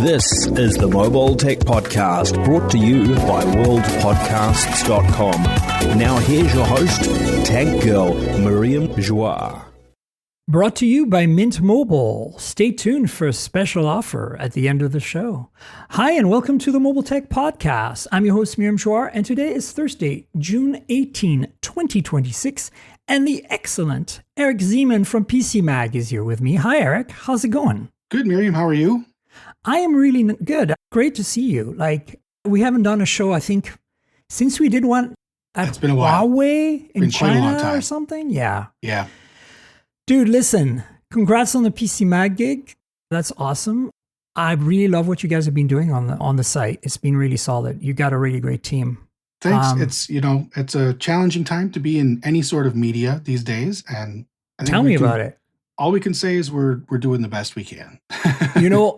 This is the Mobile Tech Podcast, brought to you by worldpodcasts.com. Now here's your host, Tech Girl, Miriam Joie. Brought to you by Mint Mobile. Stay tuned for a special offer at the end of the show. Hi, and welcome to the Mobile Tech Podcast. I'm your host, Miriam Joie, and today is Thursday, June 18, 2026, and the excellent Eric Zeman from PC Mag is here with me. Hi, Eric. How's it going? Good, Miriam. How are you? I am really good. Great to see you. We haven't done a show, I think, since we did one at it's been a while. Huawei in China a long time. Or something. Yeah. Dude, listen, congrats on the PC Mag gig. That's awesome. I really love what you guys have been doing on the site. It's been really solid. You got a really great team. Thanks. It's a challenging time to be in any sort of media these days. And tell me about it. All we can say is we're doing the best we can.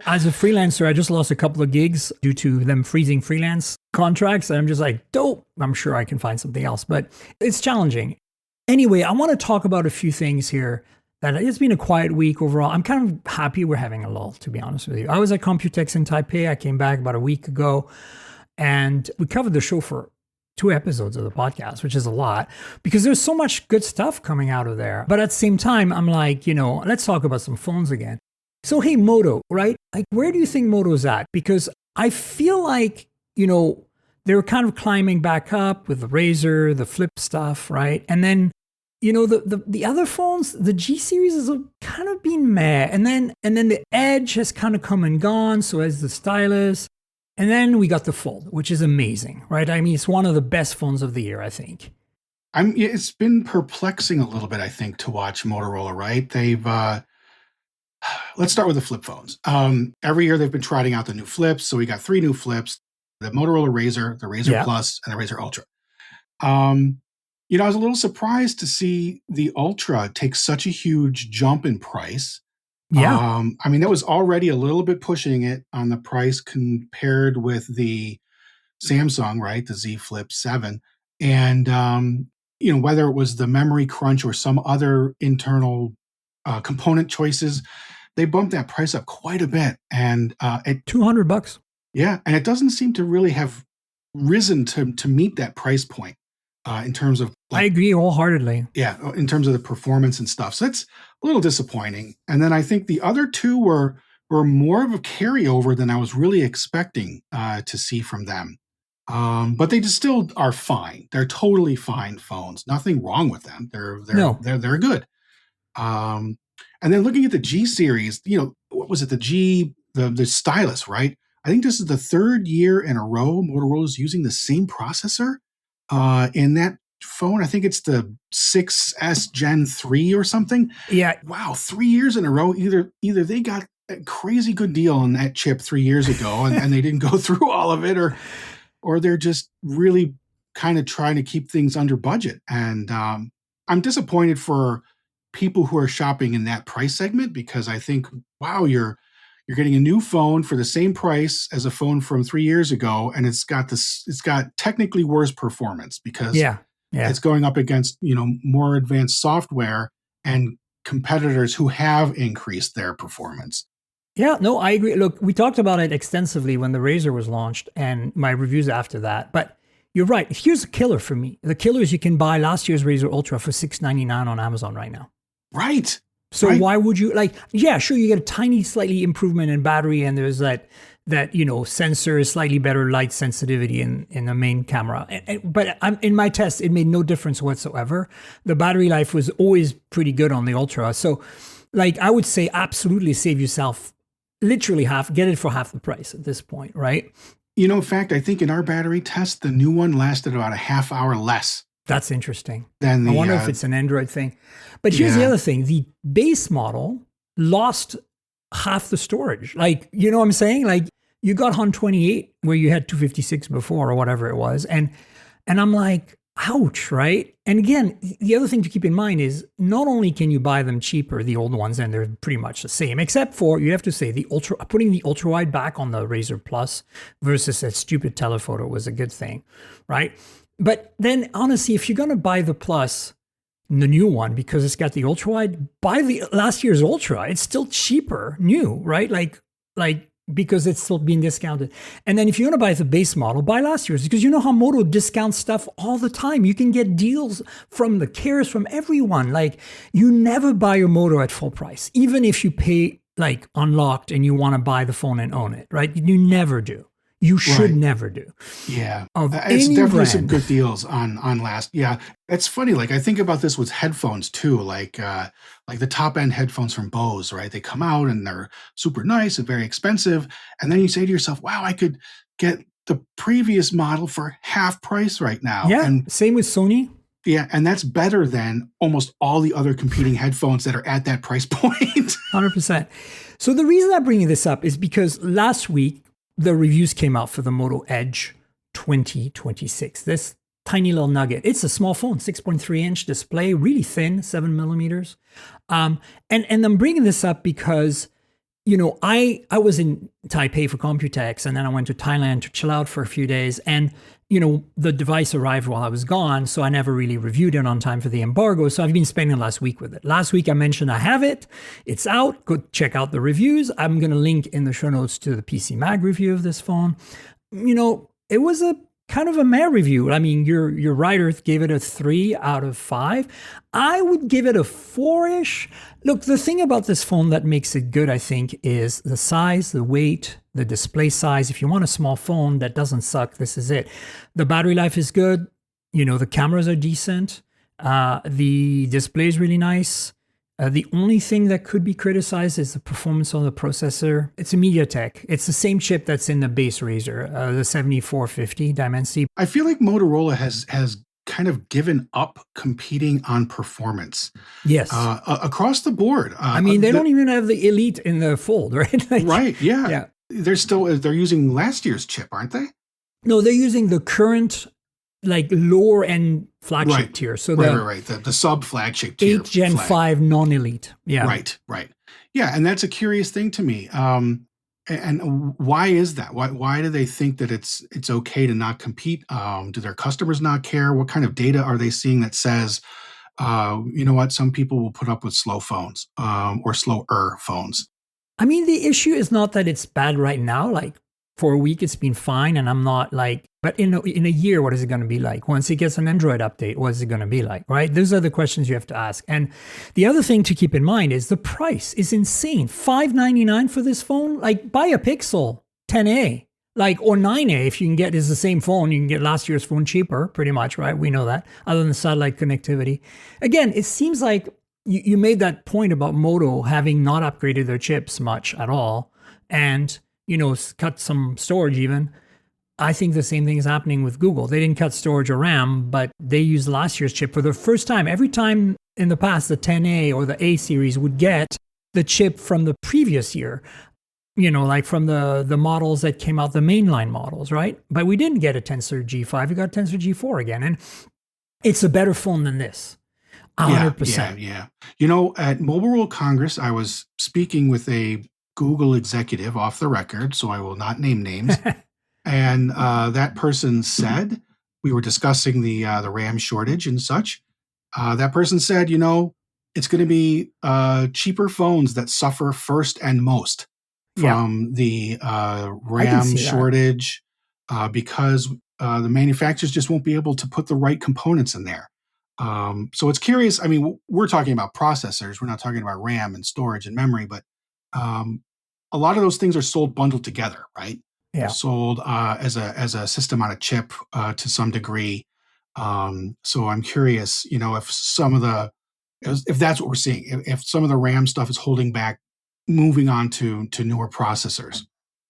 As a freelancer, I just lost a couple of gigs due to them freezing freelance contracts. And I'm just like, dope. I'm sure I can find something else, but it's challenging. Anyway, I want to talk about a few things here. That it's been a quiet week overall. I'm kind of happy we're having a lull, to be honest with you. I was at Computex in Taipei. I came back about a week ago, and we covered the show for 2 episodes of the podcast, which is a lot because there's so much good stuff coming out of there. But at the same time, I'm like, let's talk about some phones again. So, hey, Moto, right? Where do you think Moto's at? Because I feel like, they're kind of climbing back up with the Razr, the Flip stuff, right? And then, the other phones, the G series has kind of been meh. And then the Edge has kind of come and gone. So has the stylus. And then we got the Fold, which is amazing, right? I mean, it's one of the best phones of the year, I think. It's been perplexing a little bit, I think, to watch Motorola, right? They've, let's start with the flip phones. Every year they've been trotting out the new flips. So we got 3 new flips, the Motorola Razr, the Razr Plus, and the Razr Ultra. I was a little surprised to see the Ultra take such a huge jump in price. Yeah. That was already a little bit pushing it on the price compared with the Samsung, right? The Z Flip 7. And, whether it was the memory crunch or some other internal component choices, they bumped that price up quite a bit. And at $200. Yeah. And it doesn't seem to really have risen to meet that price point in terms of. I agree wholeheartedly. Yeah. In terms of the performance and stuff. So it's a little disappointing. And then I think the other 2 were more of a carryover than I was really expecting to see from them. But they just still are fine. They're totally fine phones. Nothing wrong with them. They're good. And then looking at the G series, what was it? The stylus, right? I think this is the 3rd year in a row Motorola's using the same processor in that phone. I think it's the 6S Gen 3 or something. Yeah. Wow, 3 years in a row. Either they got a crazy good deal on that chip 3 years ago and they didn't go through all of it, or they're just really kind of trying to keep things under budget. And I'm disappointed for people who are shopping in that price segment because I think, wow, you're getting a new phone for the same price as a phone from 3 years ago, and it's got technically worse performance because it's going up against more advanced software and competitors who have increased their performance. Yeah, no, I agree. Look, we talked about it extensively when the Razr was launched and my reviews after that. But you're right. Here's a killer for me. The killer is you can buy last year's Razr Ultra for $699 on Amazon right now. Right. So why would you sure, you get a tiny slightly improvement in battery and there's that sensor is slightly better light sensitivity in the main camera. But in my test, it made no difference whatsoever. The battery life was always pretty good on the Ultra. So I would say absolutely save yourself literally get it for half the price at this point, right? In fact, I think in our battery test, the new one lasted about a half hour less. That's interesting. I wonder if it's an Android thing. But here's the other thing. The base model lost half the storage. You know what I'm saying? You got 128 where you had 256 before or whatever it was. And I'm like, ouch, right? And again, the other thing to keep in mind is not only can you buy them cheaper, the old ones, and they're pretty much the same, except for you have to say putting the ultra wide back on the Razr Plus versus that stupid telephoto was a good thing, right? But then honestly, if you're going to buy the Plus, the new one, because it's got the ultra wide, buy the last year's Ultra. It's still cheaper, new, right? Like because it's still being discounted. And then if you want to buy the base model, buy last year's, because you know how Moto discounts stuff all the time. You can get deals from the carriers, from everyone. Like, you never buy your Moto at full price, even if you pay like unlocked and you want to buy the phone and own it, right? You never do. You should never do. Yeah. Of It's any definitely brand. some good deals on last. Yeah. It's funny. Like, I think about this with headphones too. Like the top end headphones from Bose, right? They come out and they're super nice and very expensive. And then you say to yourself, wow, I could get the previous model for half price right now. Yeah. And Same with Sony. yeah. And that's better than almost all the other competing headphones that are at that price point. 100%. So the reason I'm bringing this up is because last week, the reviews came out for the Moto Edge 2026. This tiny little nugget. It's a small phone, 6.3-inch display, really thin, 7 millimeters. And I'm bringing this up because, you know, I was in Taipei for Computex, and then I went to Thailand to chill out for a few days. And, you know, the device arrived while I was gone, so I never really reviewed it on time for the embargo. So I've been spending last week with it. Last week I mentioned I have it. It's out. Go check out the reviews. I'm going to link in the show notes to the PC Mag review of this phone. You know, it was a kind of a meh review. I mean, your writer gave it a 3 out of 5. I would give it a 4-ish. Look, the thing about this phone that makes it good, I think, is the size, the weight, the display size. If you want a small phone that doesn't suck, this is it. The battery life is good. You know, the cameras are decent. The display is really nice. The only thing that could be criticized is the performance on the processor. It's a MediaTek. It's the same chip that's in the base Razr, the 7450 Dimensity. I feel like Motorola has kind of given up competing on performance. Yes. Across the board. I mean, they don't even have the Elite in the fold, right? Like, right. Yeah. Yeah. They're using last year's chip, aren't they? No, they're using the current, like, lower end flagship tier. So right. The sub flagship tier. 8 Gen flag. 5 non-elite. Yeah. Right. Yeah, and that's a curious thing to me. And why is that? Why do they think that it's okay to not compete? Do their customers not care? What kind of data are they seeing that says, you know what, some people will put up with slow phones or slower phones? I mean, the issue is not that it's bad right now. Like, for a week, it's been fine, and I'm not like, but in a year, what is it going to be like? Once it gets an Android update, what is it going to be like, right? Those are the questions you have to ask. And the other thing to keep in mind is the price is insane. $599 for this phone? Like, buy a Pixel 10A, like, or 9A if you can get, is the same phone. You can get last year's phone cheaper, pretty much, right? We know that, other than satellite connectivity. Again, it seems like you made that point about Moto having not upgraded their chips much at all, and, you know, cut some storage even. I think the same thing is happening with Google. They didn't cut storage or RAM, but they used last year's chip for the first time. Every time in the past, the 10A or the A series would get the chip from the previous year, you know, like from the models that came out, the mainline models, right? But we didn't get a Tensor G5. We got Tensor G4 again. And it's a better phone than this. 100%. Yeah. You know, at Mobile World Congress, I was speaking with a Google executive off the record, so I will not name names. And that person said, we were discussing the RAM shortage and such. That person said, you know, it's going to be cheaper phones that suffer first and most from the RAM shortage because the manufacturers just won't be able to put the right components in there. So it's curious. I mean, we're talking about processors. We're not talking about RAM and storage and memory, but a lot of those things are sold bundled together, right? Yeah. They're sold as a system on a chip to some degree. So I'm curious, you know, if that's what we're seeing, if some of the RAM stuff is holding back moving on to newer processors.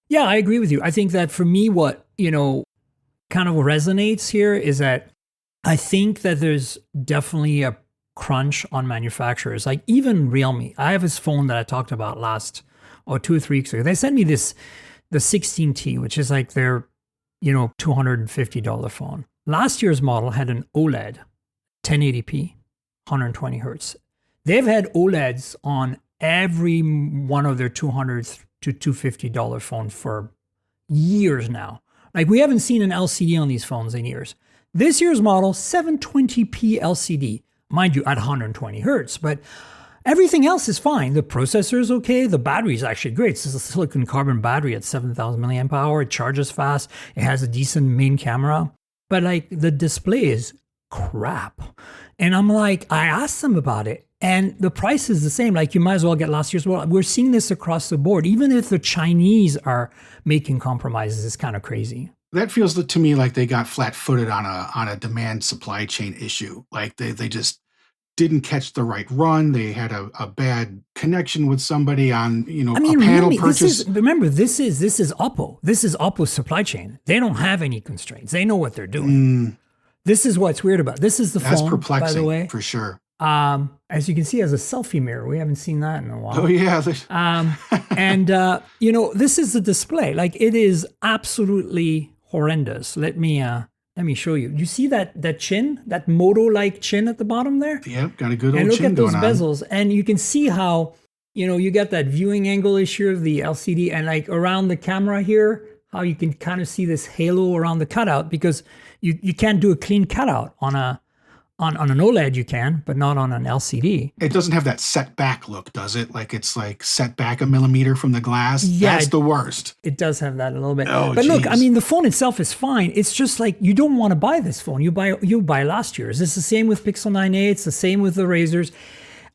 Yeah, I agree with you. I think that for me, what, you know, kind of resonates here is that I think that there's definitely a crunch on manufacturers. Like even Realme, I have this phone that I talked about 2 or 3 weeks ago. They sent me the 16T, which is like their, you know, $250 phone. Last year's model had an OLED, 1080p, 120 hertz. They've had OLEDs on every one of their $200 to $250 phones for years now. Like we haven't seen an LCD on these phones in years. This year's model, 720p LCD, mind you, at 120 hertz. But Everything else is fine. The processor is okay. The battery is actually great. It's a silicon carbon battery at 7,000 milliamp hour. It charges fast. It has a decent main camera. But like the display is crap. And I'm like, I asked them about it. And the price is the same. Like you might as well get last year's. Well, we're seeing this across the board. Even if the Chinese are making compromises, it's kind of crazy. That feels to me like they got flat-footed on a demand supply chain issue. Like they just didn't catch the right run. They had a bad connection with somebody on, a panel purchase. This is Oppo. This is Oppo's supply chain. They don't have any constraints. They know what they're doing. This is what's weird about it. This is the phone, That's perplexing, by the way. For sure. As you can see, it has a selfie mirror. We haven't seen that in a while. Oh, yeah. And, this is the display. Like, it is absolutely horrendous. Let me show you. You see that chin, that Moto-like chin at the bottom there? Yep, got a good old and look chin at those going on. bezels, and you can see how, you get that viewing angle issue of the LCD, and like around the camera here, how you can kind of see this halo around the cutout, because you can't do a clean cutout on an OLED. You can, but not on an LCD. It doesn't have that set back look, does it? Like it's like set back a millimeter from the glass. Yeah, that's the worst. It does have that a little bit. Oh, but geez. look, I mean, the phone itself is fine. It's just like you don't want to buy this phone. You buy last year's. It's the same with Pixel 9a. It's the same with the Razrs.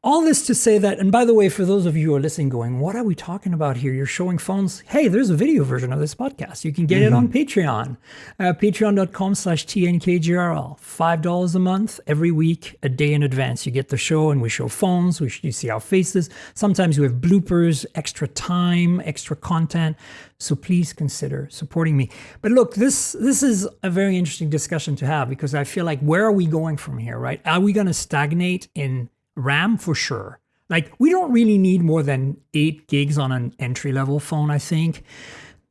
All this to say that, and by the way, for those of you who are listening going, what are we talking about here? You're showing phones. Hey, there's a video version of this podcast. You can get it on Patreon. Patreon.com/TNKGRL. $5 a month, every week, a day in advance. You get the show, and we show phones. You see our faces. Sometimes we have bloopers, extra time, extra content. So please consider supporting me. But look, this is a very interesting discussion to have, because I feel like, where are we going from here, right? Are we going to stagnate in RAM? For sure. Like, we don't really need more than 8 gigs on an entry-level phone, I think.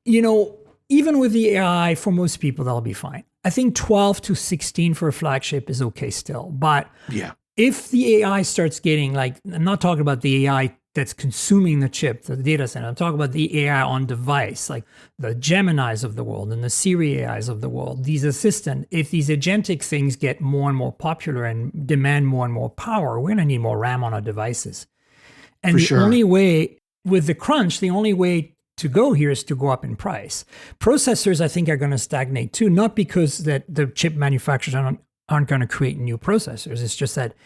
Even with the AI, for most people, that'll be fine. I think 12 to 16 for a flagship is okay still. But yeah, if the AI starts getting, like, I'm not talking about the AI that's consuming the chip, the data center. I'm talking about the AI on device, like the Geminis of the world and the Siri AIs of the world. These assistant, if these agentic things get more and more popular and demand more and more power, we're going to need more RAM on our devices. And only way, with the crunch, the only way to go here is to go up in price. Processors, I think, are going to stagnate too, not because that the chip manufacturers aren't going to create new processors. It's just that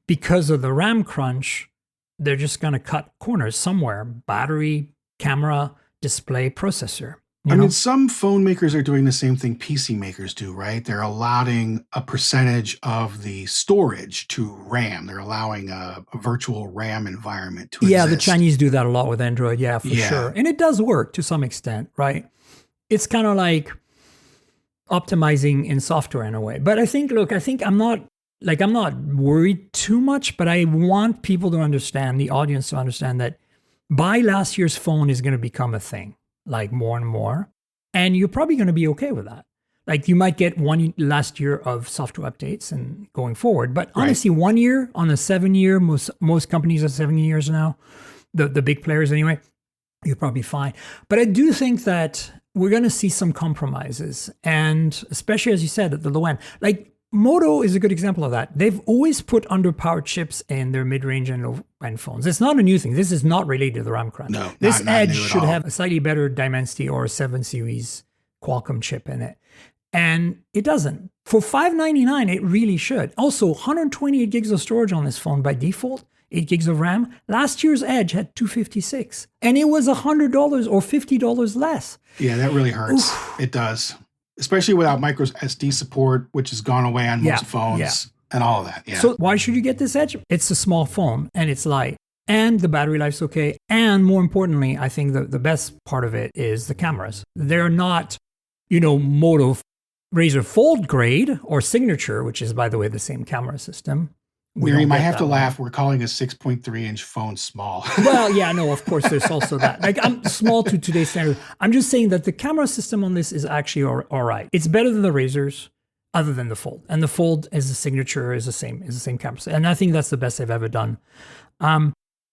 because of the RAM crunch, they're just going to cut corners somewhere. Battery, camera, display, processor. I mean, some phone makers are doing the same thing PC makers do, right? They're allotting a percentage of the storage to RAM. They're allowing a virtual RAM environment to exist. Yeah, the Chinese do that a lot with Android. Yeah, for sure. And it does work to some extent, right? It's kind of like optimizing in software in a way. But I think I'm not worried too much, but I want people to understand, the audience to understand, that buy last year's phone is going to become a thing, like more and more. And you're probably going to be okay with that. Like, you might get one last year of software updates and going forward. But honestly, 1 year on a 7-year, most companies are 7 years now, the big players anyway, you're probably fine. But I do think that we're going to see some compromises. And especially, as you said, at the low end. Like, Moto is a good example of that. They've always put underpowered chips in their mid-range and low-end phones. It's not a new thing. This is not related to the RAM crunch. No, this not Edge new at should all. have a slightly better Dimensity or a 7 Series Qualcomm chip in it. And it doesn't. For $599, it really should. Also, 128 gigs of storage on this phone by default, 8 gigs of RAM. Last year's Edge had 256, and it was $100 or $50 less. Yeah, that really hurts. Oof. It does. Especially without micro SD support, which has gone away on most phones and all of that. Yeah. So why should you get this Edge? It's a small phone and it's light. And the battery life's okay. And more importantly, I think the best part of it is the cameras. They're not, Moto Razr Fold grade or Signature, which is, by the way, the same camera system. Miriam, I have to laugh. We're calling a 6.3-inch phone small. Well, yeah, no, of course, there's also that. Like, I'm small to today's standard. I'm just saying that the camera system on this is actually all right. It's better than the Razrs, other than the Fold. And the Fold is the Signature, is the same camera system. And I think that's the best they've ever done.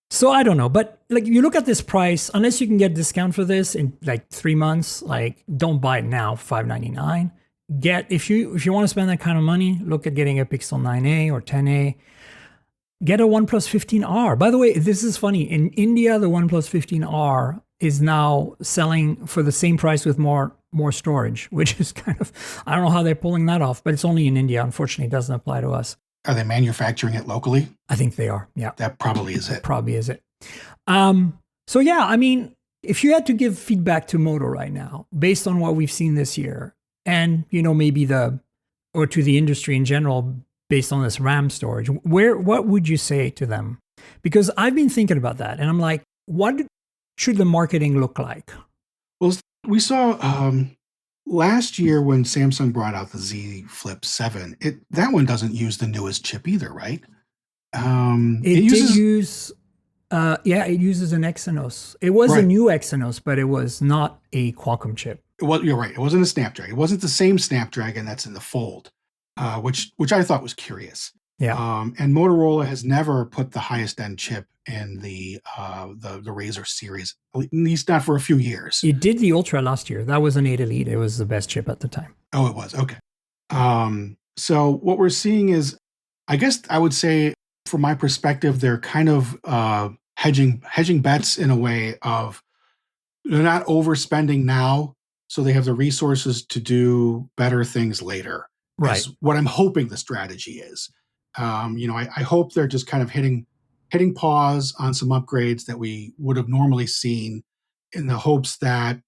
So I don't know, but like, you look at this price, unless you can get a discount for this in like 3 months, like, don't buy it now, $599. If you want to spend that kind of money, look at getting a Pixel 9a or 10a. get a OnePlus 15R. By the way, this is funny. In India, the OnePlus 15R is now selling for the same price with more storage, which is kind of, I don't know how they're pulling that off, but it's only in India. Unfortunately, it doesn't apply to us. Are they manufacturing it locally? I think they are. Yeah. That probably is it. Probably is it. So yeah, I mean, if you had to give feedback to Moto right now, based on what we've seen this year, and, maybe or to the industry in general, based on this RAM storage, what would you say to them? Because I've been thinking about that, and I'm like, what should the marketing look like? Well, we saw last year when Samsung brought out the Z Flip 7, that one doesn't use the newest chip either, right? It uses an Exynos. It was a new Exynos, but it was not a Qualcomm chip. You're right. It wasn't a Snapdragon. It wasn't the same Snapdragon that's in the Fold, which I thought was curious. Yeah. And Motorola has never put the highest end chip in the Razr series, at least not for a few years. It did the Ultra last year. That was an 8 Elite. It was the best chip at the time. Oh, it was. Okay. So what we're seeing is, I guess I would say, from my perspective, they're kind of hedging bets in a way of they're not overspending now, so they have the resources to do better things later. Right. Is what I'm hoping the strategy is. I hope they're just kind of hitting pause on some upgrades that we would have normally seen, in the hopes that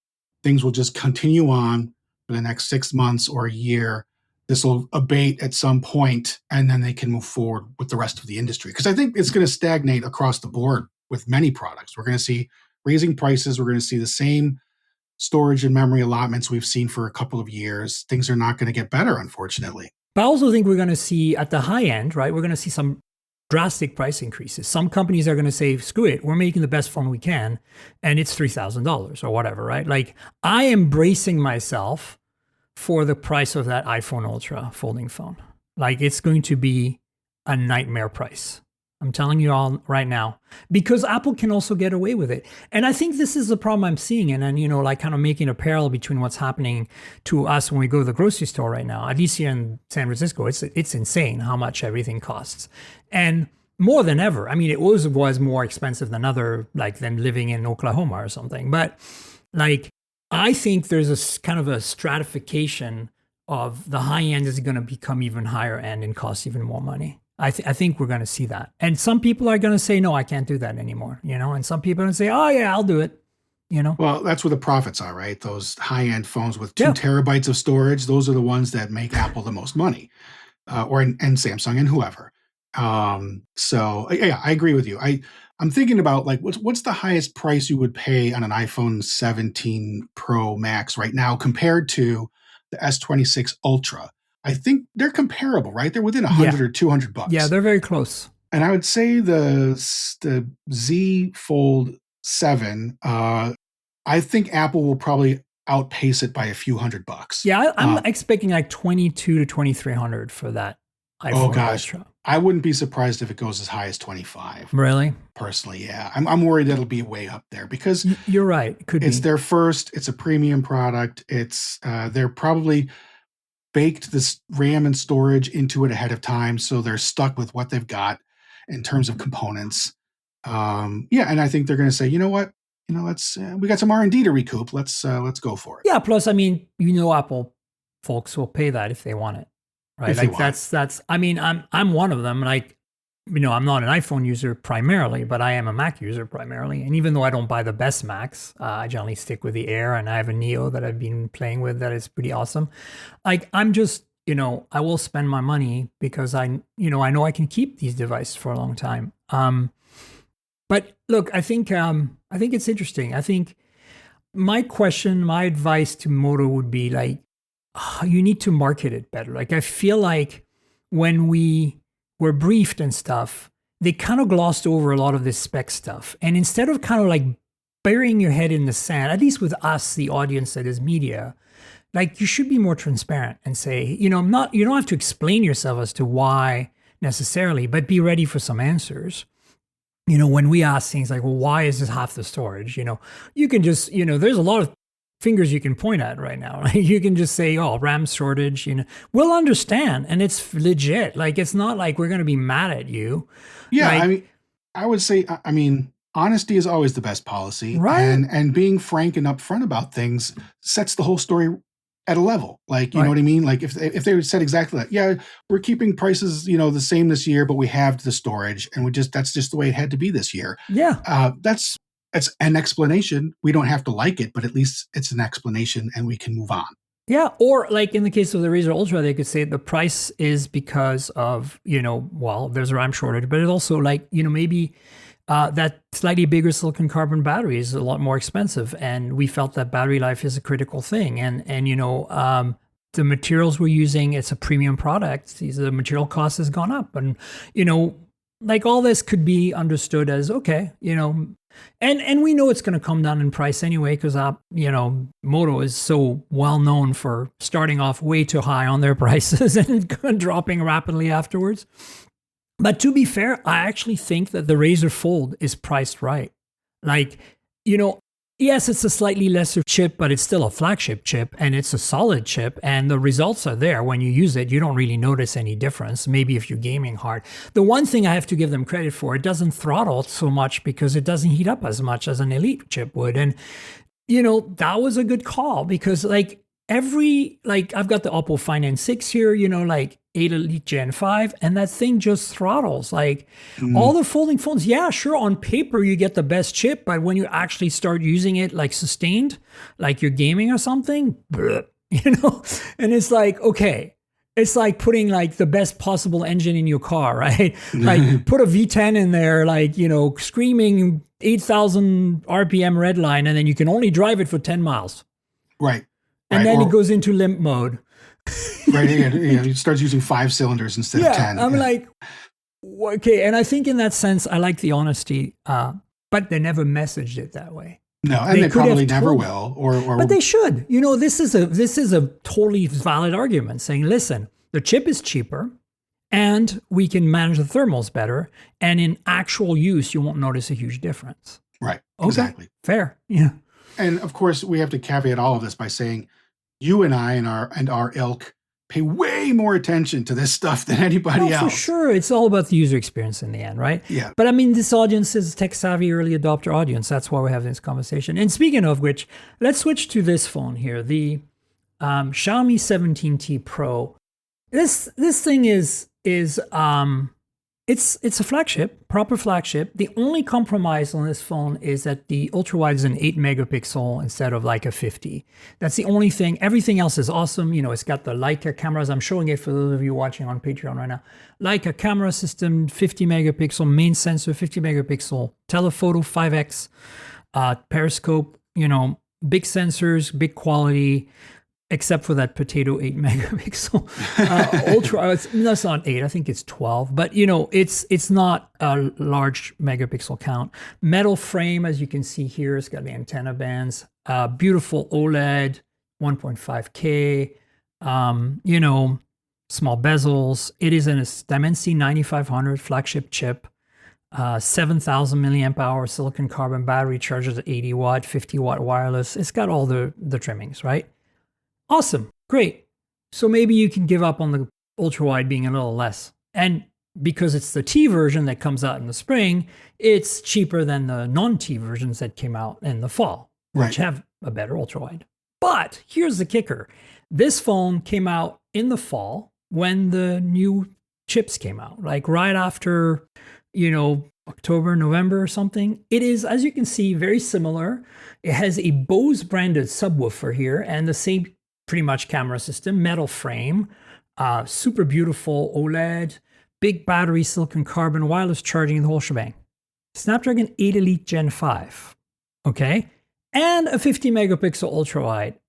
things will just continue on for the next 6 months or a year. This will abate at some point, and then they can move forward with the rest of the industry. Because I think it's going to stagnate across the board with many products. We're going to see raising prices. We're going to see the same storage and memory allotments we've seen for a couple of years. Things are not going to get better, unfortunately. But I also think we're going to see at the high end, right? We're going to see some drastic price increases. Some companies are going to say, screw it, we're making the best phone we can, and it's $3,000 or whatever, right? Like, I am bracing myself for the price of that iPhone Ultra folding phone. Like, it's going to be a nightmare price. I'm telling you all right now, because Apple can also get away with it. And I think this is the problem I'm seeing. And then, like kind of making a parallel between what's happening to us when we go to the grocery store right now, at least here in San Francisco, it's insane how much everything costs. And more than ever, I mean, it was more expensive than living in Oklahoma or something. But like, I think there's a kind of a stratification of the high end is going to become even higher end and cost even more money. I think we're going to see that. And some people are going to say, no, I can't do that anymore, and some people are going to say, oh yeah, I'll do it, Well, that's where the profits are, right? Those high-end phones with 2 terabytes of storage, those are the ones that make Apple the most money, and Samsung and whoever. So yeah, I agree with you. I'm thinking about like, what's the highest price you would pay on an iPhone 17 Pro Max right now compared to the S26 Ultra? I think they're comparable, right? They're within $100 or $200. Yeah, they're very close. And I would say the Z Fold 7, I think Apple will probably outpace it by a few $100. Yeah, I'm expecting like $2,200 to $2,300 for that iPhone Ultra. I wouldn't be surprised if it goes as high as 25. Really? Personally, yeah. I'm worried that it'll be way up there because you're right. It could be. It's their first. It's a premium product. It's they're probably baked this RAM and storage into it ahead of time, so they're stuck with what they've got in terms of components. And I think they're going to say, you know what, let's we got some R&D to recoup. Let's go for it. Yeah. Plus, I mean, Apple folks will pay that if they want it, right? Like that's. I mean, I'm one of them. Like, I'm not an iPhone user primarily, but I am a Mac user primarily. And even though I don't buy the best Macs, I generally stick with the Air, and I have a Neo that I've been playing with that is pretty awesome. Like, I'm just, I will spend my money because I know I can keep these devices for a long time. But look, I think it's interesting. I think my advice to Moto would be like, you need to market it better. Like, I feel like when we were briefed and stuff, they kind of glossed over a lot of this spec stuff. And instead of kind of like burying your head in the sand, at least with us, the audience that is media, like, you should be more transparent and say, you don't have to explain yourself as to why necessarily, but be ready for some answers. When we ask things like, well, why is this half the storage? You can just, there's a lot of fingers you can point at right now. Right? You can just say, oh, RAM shortage, we'll understand. And it's legit. Like, it's not like we're going to be mad at you. Yeah. Like, I mean, I would say, honesty is always the best policy. Right. And being frank and upfront about things sets the whole story at a level. Like, you know what I mean? Like if they said exactly that, yeah, we're keeping prices, the same this year, but we have the storage and that's just the way it had to be this year. Yeah. That's an explanation. We don't have to like it, but at least it's an explanation and we can move on. Yeah. Or like in the case of the Razer Ultra, they could say the price is because of, there's a RAM shortage, but it's also like, maybe that slightly bigger silicon carbon battery is a lot more expensive. And we felt that battery life is a critical thing. And the materials we're using, it's a premium product. The material cost has gone up. And, like all this could be understood as, okay, and we know it's going to come down in price anyway, because, Moto is so well known for starting off way too high on their prices and dropping rapidly afterwards. But to be fair, I actually think that the Razer Fold is priced right. Like, yes, it's a slightly lesser chip, but it's still a flagship chip and it's a solid chip and the results are there. When you use it, you don't really notice any difference. Maybe if you're gaming hard. The one thing I have to give them credit for, it doesn't throttle so much because it doesn't heat up as much as an Elite chip would. And, that was a good call because I've got the Oppo Find N6 here, 8 Elite Gen 5, and that thing just throttles. Like all the folding phones, yeah, sure, on paper you get the best chip, but when you actually start using it like sustained, like you're gaming or something, and it's like, okay, it's like putting like the best possible engine in your car, right? Like put a V10 in there, like, screaming 8,000 RPM red line, and then you can only drive it for 10 miles. Right. And then it goes into limp mode. Right. It starts using 5 cylinders instead of 10. I'm like, okay. And I think in that sense, I like the honesty, but they never messaged it that way. No, and they probably never will. Or but they should. This is a totally valid argument saying, listen, the chip is cheaper and we can manage the thermals better. And in actual use, you won't notice a huge difference. Right. Okay. Exactly. Fair. Yeah. And of course, we have to caveat all of this by saying you and I and our ilk pay way more attention to this stuff than anybody else. For sure. It's all about the user experience in the end, right? Yeah. But I mean, this audience is tech-savvy early adopter audience. That's why we're having this conversation. And speaking of which, let's switch to this phone here, the Xiaomi 17T Pro. This thing is it's a flagship, proper flagship. The only compromise on this phone is that the ultra wide is an 8 megapixel instead of like a 50. That's the only thing. Everything else is awesome. It's got the Leica cameras. I'm showing it for those of you watching on Patreon right now. Leica camera system, 50 megapixel, main sensor, 50 megapixel, telephoto 5x, periscope, big sensors, big quality. Except for that potato 8 megapixel ultra. That's not 8. I think it's 12. But it's not a large megapixel count. Metal frame, as you can see here, it's got the antenna bands. Beautiful OLED, 1.5K. Small bezels. It is a Dimensity 9500 flagship chip. 7,000 milliamp hour silicon carbon battery, charges at 80 watt, 50 watt wireless. It's got all the trimmings, right? Awesome. Great. So maybe you can give up on the ultra wide being a little less. And because it's the T version that comes out in the spring, it's cheaper than the non-T versions that came out in the fall, which have a better ultra wide. But here's the kicker. This phone came out in the fall when the new chips came out, like right after, October, November or something. It is, as you can see, very similar. It has a Bose branded subwoofer here and the same pretty much camera system, metal frame, super beautiful OLED, big battery, silicon carbon, wireless charging, the whole shebang. Snapdragon 8 Elite Gen 5, okay? And a 50 megapixel ultra wide.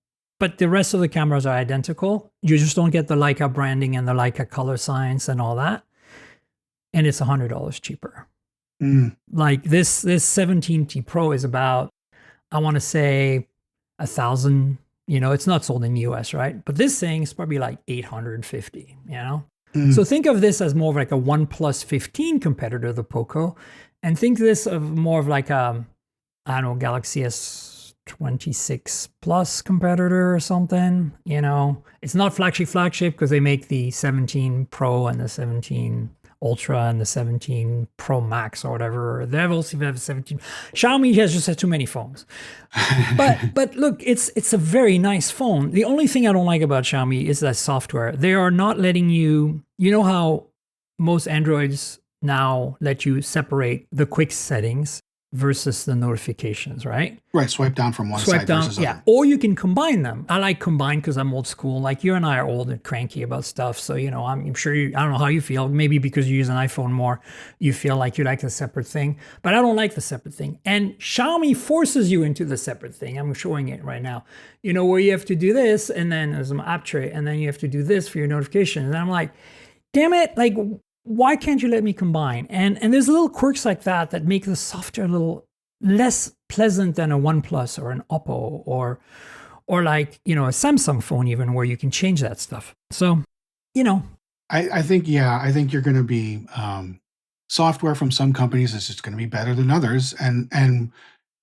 But the rest of the cameras are identical. You just don't get the Leica branding and the Leica color science and all that. And it's $100 cheaper. Like this 17T Pro is about, I want to say, 1,000. It's not sold in the US, right? But this thing is probably like 850, So think of this as more of like a OnePlus 15 competitor, the Poco, and think this of more of like a, Galaxy 26 plus competitor or something. You know, it's not flagship because they make the 17 Pro and the 17 Ultra and the 17 Pro Max or whatever. They have 17. Xiaomi has just had too many phones. But look, it's a very nice phone. The only thing I don't like about Xiaomi is that software. They are not letting you, you know how most Androids now let you separate the quick settings versus the notifications, right? Right, swipe down from one side versus yeah. other. Or you can combine them. I like combine because I'm old school. Like you and I are old and cranky about stuff. So, you know, I'm sure I don't know how you feel. Maybe because you use an iPhone more, you feel like you like the separate thing. But I don't like the separate thing. And Xiaomi forces you into the separate thing. I'm showing it right now. You know, where you have to do this and then there's an app tray and then you have to do this for your notifications. And I'm like, damn it, like, why can't you let me combine? And there's little quirks like that make the software a little less pleasant than a OnePlus or an Oppo or like, you know, a Samsung phone even where you can change that stuff. So, you know. I think you're going to be software from some companies is just going to be better than others. And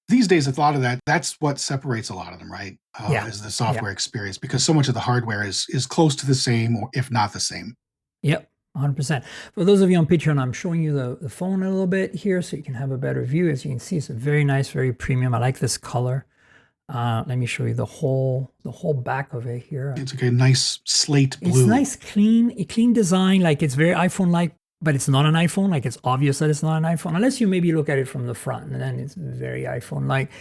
these days, a lot of that's what separates a lot of them, right? Is the software experience, because so much of the hardware is close to the same or if not the same. Yep. 100%. For those of you on Patreon, I'm showing you the phone a little bit here so you can have a better view. As you can see, it's a very nice, very premium. I like this color. Let me show you the whole back of it here. It's like a nice slate blue. It's nice, clean design. Like it's very iPhone-like, but it's not an iPhone. Like it's obvious that it's not an iPhone, unless you maybe look at it from the front, and then it's very iPhone-like.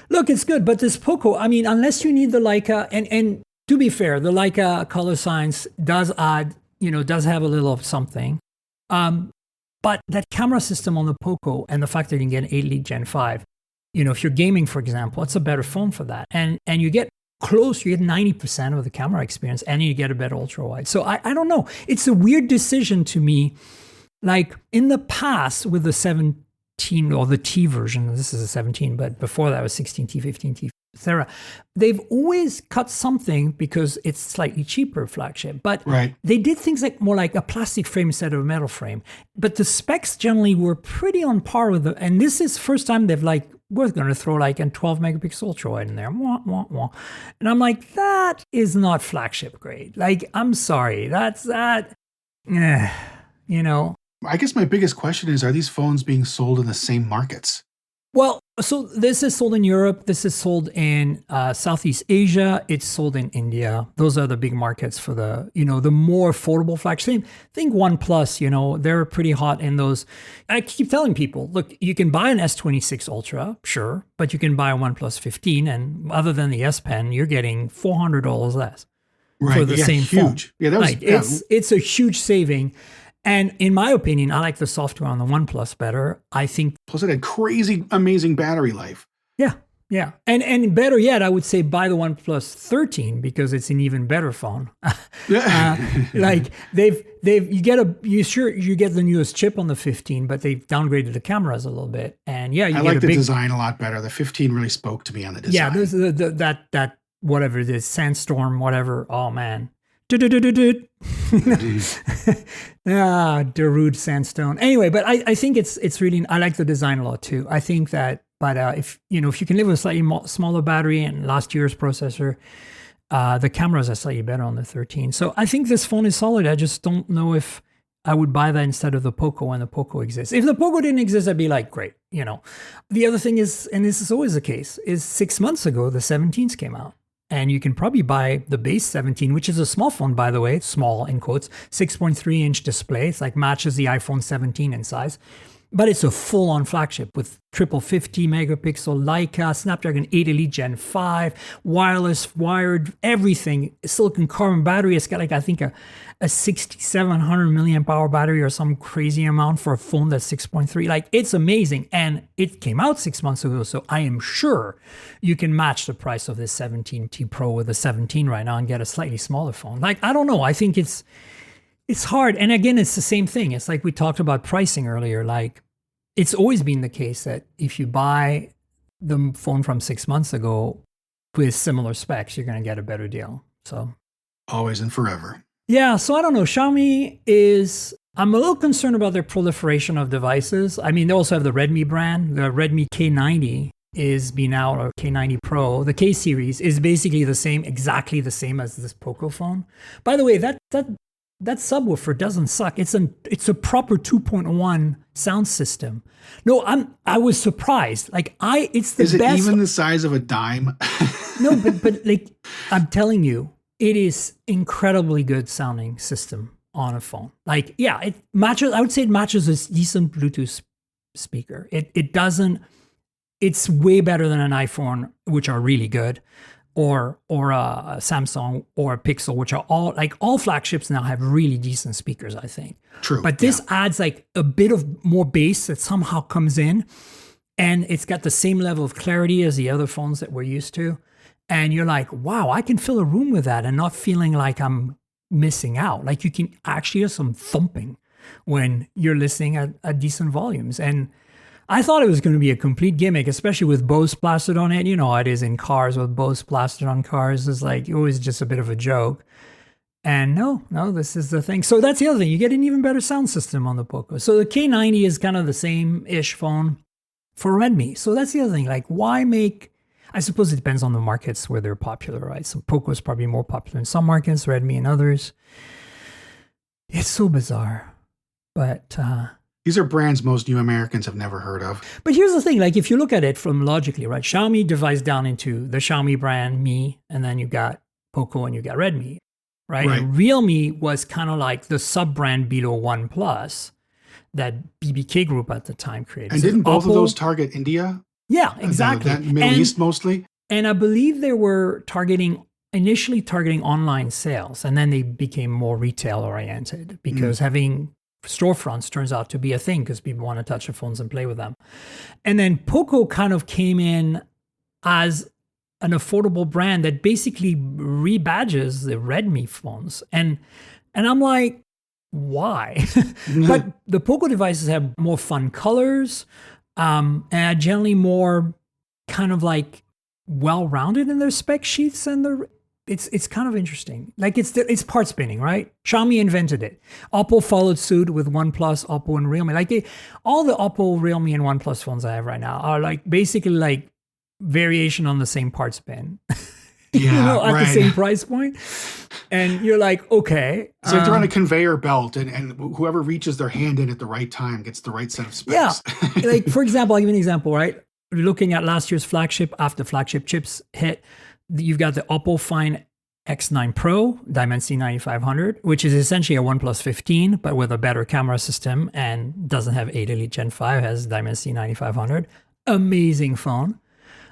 Look, it's good, but this Poco, I mean, unless you need the Leica, and to be fair, the Leica color science does add, you know, does have a little of something. But that camera system on the Poco and the fact that you can get an 8 Elite Gen 5, you know, if you're gaming, for example, it's a better phone for that. And you get close, you get 90% of the camera experience and you get a better ultra wide. So I don't know. It's a weird decision to me. Like in the past with the 17 or the T version, this is a 17, but before that was 16T, 15T, etc. They've always cut something because it's slightly cheaper flagship, but they did things like more like a plastic frame instead of a metal frame. But the specs generally were pretty on par with and this is first time they've like, we're going to throw like a 12 megapixel ultra wide in there. Wah, wah, wah. And I'm like, that is not flagship grade. Like, I'm sorry, that's that, you know. I guess my biggest question is, are these phones being sold in the same markets? Well, so this is sold in Europe. This is sold in Southeast Asia. It's sold in India. Those are the big markets for the, you know, the more affordable flagship. Think OnePlus, you know, they're pretty hot in those. I keep telling people, look, you can buy an S26 Ultra, sure, but you can buy a OnePlus 15. And other than the S Pen, you're getting $400 less for the same huge phone. Yeah, that was, it's a huge saving. And in my opinion, I like the software on the OnePlus better. I think. Plus, it had crazy, amazing battery life. Yeah. And better yet, I would say buy the OnePlus 13 because it's an even better phone. Like you get the newest chip on the 15, but they've downgraded the cameras a little bit. And yeah, I like the design a lot better. The 15 really spoke to me on the design. Yeah, there's that whatever it is, Sandstorm, whatever. Oh man. Darude Sandstone. Anyway, but I think it's really, I like the design a lot too. I think that, but if you can live with a slightly smaller battery and last year's processor, the cameras are slightly better on the 13. So I think this phone is solid. I just don't know if I would buy that instead of the Poco when the Poco exists. If the Poco didn't exist, I'd be like, great. You know, the other thing is, and this is always the case, is 6 months ago, the 17s came out. And you can probably buy the base 17, which is a small phone, by the way, small in quotes, 6.3-inch display. It's like matches the iPhone 17 in size. But it's a full-on flagship with triple 50 megapixel Leica, Snapdragon 8 Elite Gen 5, wireless, wired, everything. Silicon carbon battery. It's got like, I think, a 6,700 milliamp hour battery or some crazy amount for a phone that's 6.3. Like, it's amazing. And it came out 6 months ago, so I am sure you can match the price of this 17T Pro with a 17 right now and get a slightly smaller phone. Like, I don't know. I think it's hard. And again, it's the same thing. It's like we talked about pricing earlier. Like, it's always been the case that if you buy the phone from 6 months ago with similar specs, you're going to get a better deal. So always and forever. Yeah. So I don't know. Xiaomi I'm a little concerned about their proliferation of devices. I mean, they also have the Redmi brand, the Redmi K90. is being out, or K90 Pro, the K series is basically the same, exactly the same as this Poco phone. By the way, that subwoofer doesn't suck. It's a proper 2.1 sound system. No, I was surprised. Like it's the best. Is it even the size of a dime? No, but like I'm telling you, it is incredibly good sounding system on a phone. Like, yeah, it matches. I would say it matches a decent Bluetooth speaker. It doesn't. It's way better than an iPhone, which are really good, or a Samsung or a Pixel, which are all flagships now have really decent speakers, I think. True. But this adds like a bit of more bass that somehow comes in, and it's got the same level of clarity as the other phones that we're used to. And you're like, wow, I can fill a room with that and not feeling like I'm missing out. Like you can actually hear some thumping when you're listening at decent volumes. And I thought it was going to be a complete gimmick, especially with Bose plastered on it. You know how it is in cars with Bose plastered on cars. It's like always just a bit of a joke. And no, this is the thing. So that's the other thing. You get an even better sound system on the Poco. So the K90 is kind of the same-ish phone for Redmi. So that's the other thing. Like, why make... I suppose it depends on the markets where they're popular, right? So Poco is probably more popular in some markets, Redmi in others. It's so bizarre. But... these are brands most new Americans have never heard of. But here's the thing, like if you look at it from logically, right? Xiaomi divides down into the Xiaomi brand, Mi, and then you got Poco and you got Redmi, right? And Realme was kind of like the sub-brand below OnePlus that BBK Group at the time created. And didn't both of those target India? Yeah, exactly. That Middle East mostly? And I believe they were initially targeting online sales, and then they became more retail oriented because having storefronts turns out to be a thing because people want to touch the phones and play with them. And then Poco kind of came in as an affordable brand that basically rebadges the Redmi phones. And I'm like, why? But the Poco devices have more fun colors, and are generally more kind of like well-rounded in their spec sheets, and it's kind of interesting. Like it's part spinning, right? Xiaomi invented it. Oppo followed suit with OnePlus, Oppo, and Realme. Like all the Oppo, Realme, and OnePlus phones I have right now are like basically like variation on the same part spin. Yeah, at the same price point. And you're like, okay. So if they're on a conveyor belt and whoever reaches their hand in at the right time gets the right set of specs. Yeah. Like, for example, I'll give you an example, right? Looking at last year's flagship, after flagship chips hit, you've got the Oppo Find X9 Pro Dimensity 9500, which is essentially a OnePlus 15, but with a better camera system and doesn't have 8 Elite Gen 5, has Dimensity 9500. Amazing phone.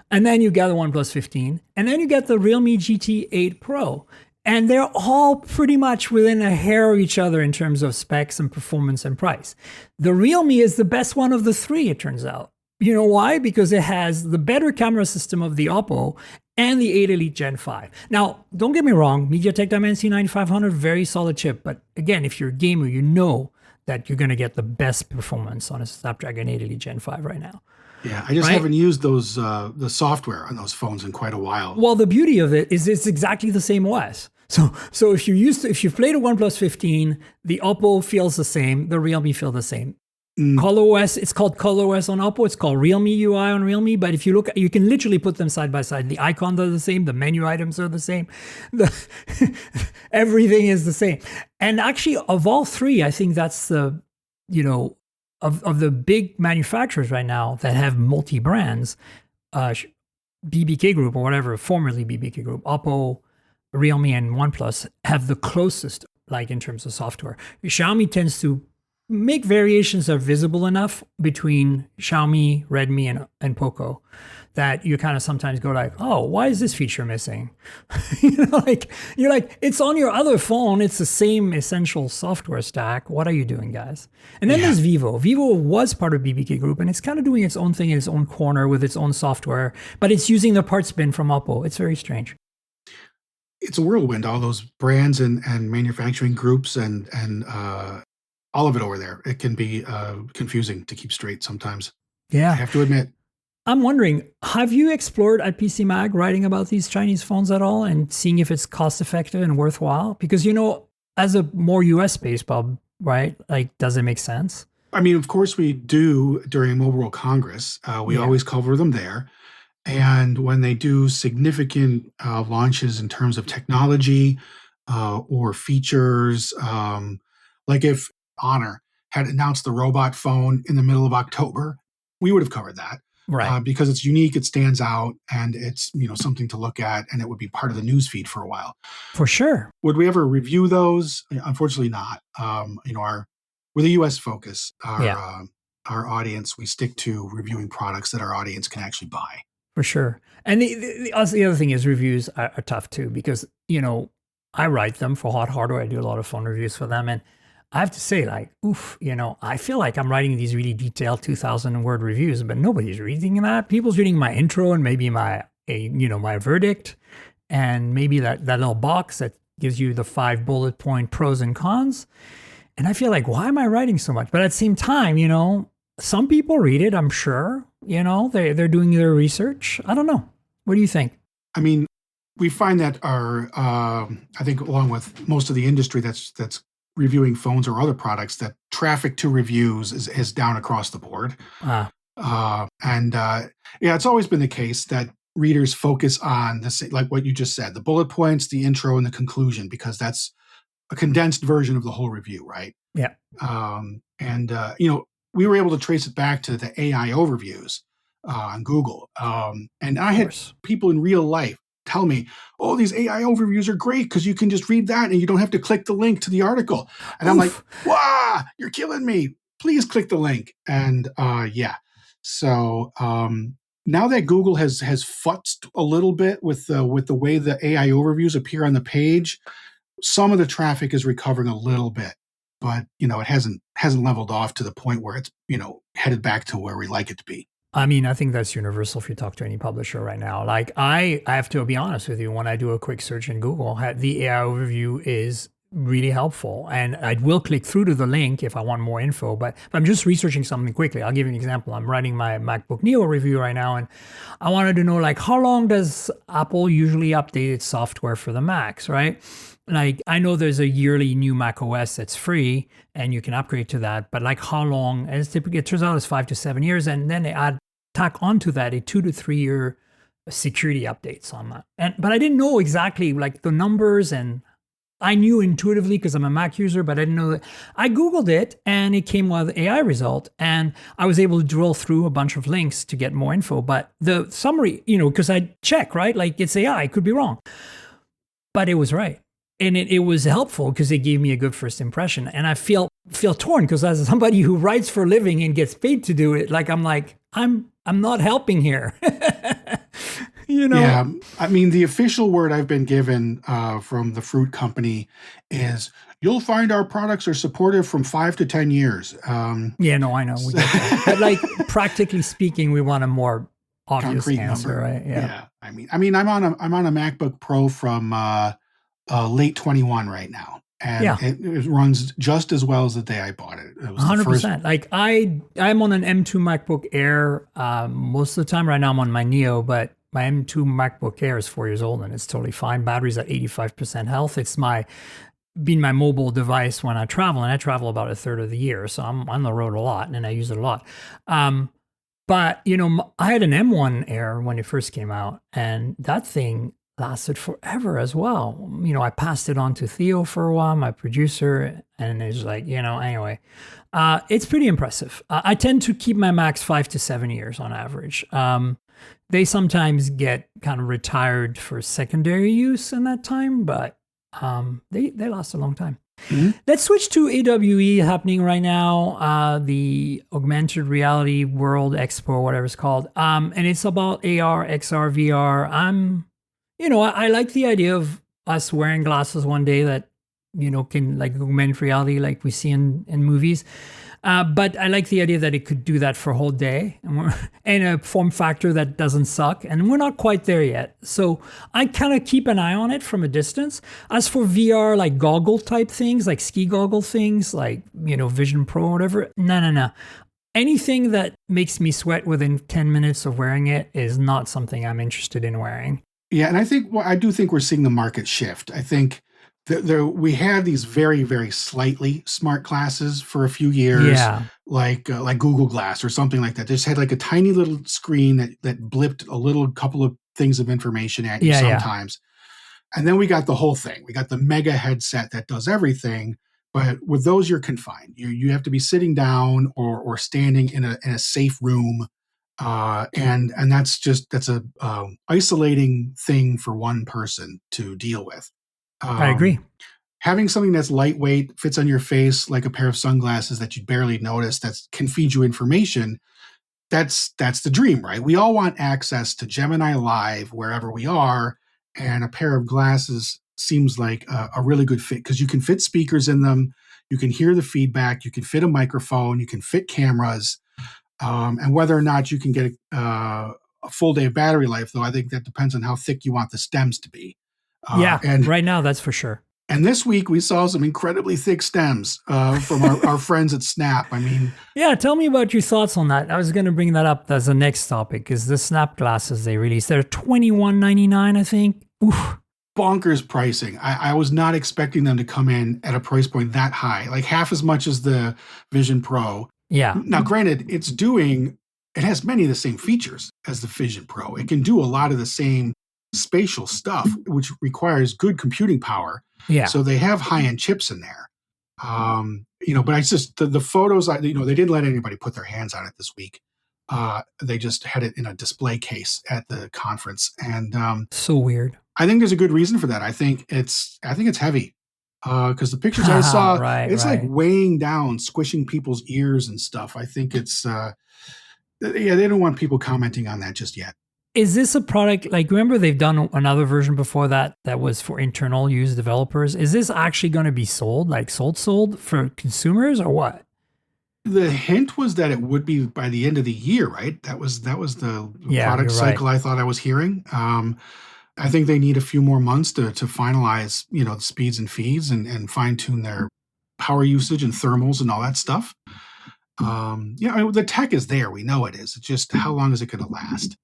And then you got the OnePlus 15, and then you got the Realme GT 8 Pro. And they're all pretty much within a hair of each other in terms of specs and performance and price. The Realme is the best one of the three, it turns out. You know why? Because it has the better camera system of the Oppo and the 8 Elite Gen 5. Now, don't get me wrong, MediaTek Dimensity 9500, very solid chip. But again, if you're a gamer, you know that you're going to get the best performance on a Snapdragon 8 Elite Gen 5 right now. Yeah, I just haven't used those the software on those phones in quite a while. Well, the beauty of it is it's exactly the same OS. So if you've played a OnePlus 15, the Oppo feels the same, the Realme feel the same. ColorOS, it's called ColorOS on Oppo, it's called Realme UI on Realme, but if you look, you can literally put them side by side. The icons are the same, the menu items are the same, everything is the same. And actually, of all three, I think that's the, of the big manufacturers right now that have multi-brands, BBK Group or whatever, formerly BBK Group, Oppo, Realme, and OnePlus have the closest, like in terms of software. Xiaomi tends to make variations are visible enough between Xiaomi, Redmi, and Poco that you kind of sometimes go like, oh, why is this feature missing? You're like, it's on your other phone. It's the same essential software stack. What are you doing, guys? And then there's Vivo. Vivo was part of BBK Group, and it's kind of doing its own thing in its own corner with its own software, but it's using the part spin from Oppo. It's very strange. It's a whirlwind, all those brands and manufacturing groups and all of it over there. It can be confusing to keep straight sometimes. Yeah. I have to admit. I'm wondering, have you explored at PC Mag writing about these Chinese phones at all and seeing if it's cost effective and worthwhile? Because, as a more US-based pub, right? Like, does it make sense? I mean, of course we do during Mobile World Congress. We always cover them there. And when they do significant launches in terms of technology or features, like if Honor had announced the robot phone in the middle of October, we would have covered that. Right. Because it's unique, it stands out, and it's something to look at, and it would be part of the news feed for a while. For sure. Would we ever review those? Unfortunately, not. We're the U.S. focus. Our audience, we stick to reviewing products that our audience can actually buy. For sure. And the other thing is reviews are tough too, because, I write them for Hot Hardware. I do a lot of phone reviews for them. And I have to say, like, I feel like I'm writing these really detailed 2,000-word reviews, but nobody's reading that. People's reading my intro and maybe my verdict, and maybe that little box that gives you the 5 bullet point pros and cons. And I feel like, why am I writing so much? But at the same time, some people read it, I'm sure. They're doing their research. I don't know. What do you think? I mean, we find that I think along with most of the industry that's reviewing phones or other products, that traffic to reviews is down across the board. It's always been the case that readers focus on like what you just said, the bullet points, the intro, and the conclusion, because that's a condensed version of the whole review, right? Yeah. We were able to trace it back to the AI overviews on Google. And I had people in real life tell me, oh, these AI overviews are great because you can just read that and you don't have to click the link to the article. And I'm like, wow, you're killing me. Please click the link. And So now that Google has futzed a little bit with the way the AI overviews appear on the page, some of the traffic is recovering a little bit. But, it hasn't leveled off to the point where it's, headed back to where we like it to be. I mean, I think that's universal if you talk to any publisher right now. Like, I have to be honest with you, when I do a quick search in Google, the AI overview is really helpful. And I will click through to the link if I want more info, but if I'm just researching something quickly, I'll give you an example. I'm writing my MacBook Neo review right now, and I wanted to know, like, how long does Apple usually update its software for the Macs, right? Like, I know there's a yearly new Mac OS that's free and you can upgrade to that, but like how long? And it turns out it's 5 to 7 years. And then they tack onto that a 2 to 3 year security updates on that. But I didn't know exactly like the numbers, and I knew intuitively because I'm a Mac user, but I didn't know that. I Googled it and it came with an AI result, and I was able to drill through a bunch of links to get more info. But the summary, because I check, right? Like, it's AI, it could be wrong, but it was right. And it was helpful because it gave me a good first impression. And I feel torn because as somebody who writes for a living and gets paid to do it, I'm not helping here. Yeah, I mean, the official word I've been given from the fruit company is, you'll find our products are supportive from 5 to 10 years. I know. We get that. But like, practically speaking, we want a more obvious concrete answer, number. right? Yeah. I mean, I'm on a MacBook Pro from late 21 right now. And it runs just as well as the day I bought it. It was 100%. Like, I'm on an M2 MacBook Air most of the time. Right now I'm on my Neo, but my M2 MacBook Air is 4 years old and it's totally fine. Battery's at 85% health. It's been my mobile device when I travel, and I travel about a third of the year. So I'm on the road a lot and I use it a lot. But, I had an M1 Air when it first came out, and that thing lasted forever as well. I passed it on to Theo for a while, my producer, and it's like, anyway, it's pretty impressive. I tend to keep my Macs 5 to 7 years on average. They sometimes get kind of retired for secondary use in that time, but they last a long time. Mm-hmm. Let's switch to AWE happening right now, the Augmented Reality World Expo, whatever it's called. And it's about AR, XR, VR. I like the idea of us wearing glasses one day that, can like augment reality like we see in movies. But I like the idea that it could do that for a whole day and a form factor that doesn't suck. And we're not quite there yet. So I kind of keep an eye on it from a distance. As for VR, like goggle type things, like ski goggle things, like, Vision Pro or whatever. No. Anything that makes me sweat within 10 minutes of wearing it is not something I'm interested in wearing. Yeah, and I do think we're seeing the market shift. I think We had these very, very slightly smart glasses for a few years, Yeah. like Google Glass or something like that. They just had like a tiny little screen that blipped a little couple of things of information at you Yeah. Yeah. sometimes. And then we got the whole thing. We got the mega headset that does everything. But with those, you're confined. You have to be sitting down or standing in a safe room, and that's a isolating thing for one person to deal with. I agree. Having something that's lightweight, fits on your face like a pair of sunglasses that you barely notice, that can feed you information. That's the dream, right? We all want access to Gemini Live wherever we are, and a pair of glasses seems like a really good fit because you can fit speakers in them, you can hear the feedback, you can fit a microphone, you can fit cameras, and whether or not you can get a full day of battery life, though, I think that depends on how thick you want the stems to be. Yeah, And right now that's for sure. and this week we saw some incredibly thick stems from our friends at Snap. I mean, Yeah, tell me about your thoughts on that. I was going to bring that up as the next topic because the Snap glasses they released, they're $21.99, I think. Oof. bonkers pricing. I was not expecting them to come in at a price point that high, like half as much as the Vision Pro. Yeah. Now, granted, it has many of the same features as the Vision Pro. It can do a lot of the same spatial stuff, which requires good computing power. Yeah. So they have high-end chips in there. But I just, the photos, they didn't let anybody put their hands on it this week. They just had it in a display case at the conference. And so weird. I think there's a good reason for that. I think it's heavy. Because the pictures I saw, it's like weighing down, squishing people's ears and stuff. I think it's, they don't want people commenting on that just yet. Is this a product, like, remember they've done another version before that was for internal use developers? Is this actually going to be sold for consumers or what? The hint was that it would be by the end of the year, right? That was the product cycle I thought I was hearing. I think they need a few more months to finalize, the speeds and feeds and fine tune their power usage and thermals and all that stuff. The tech is there. We know it is. It's just how long is it going to last?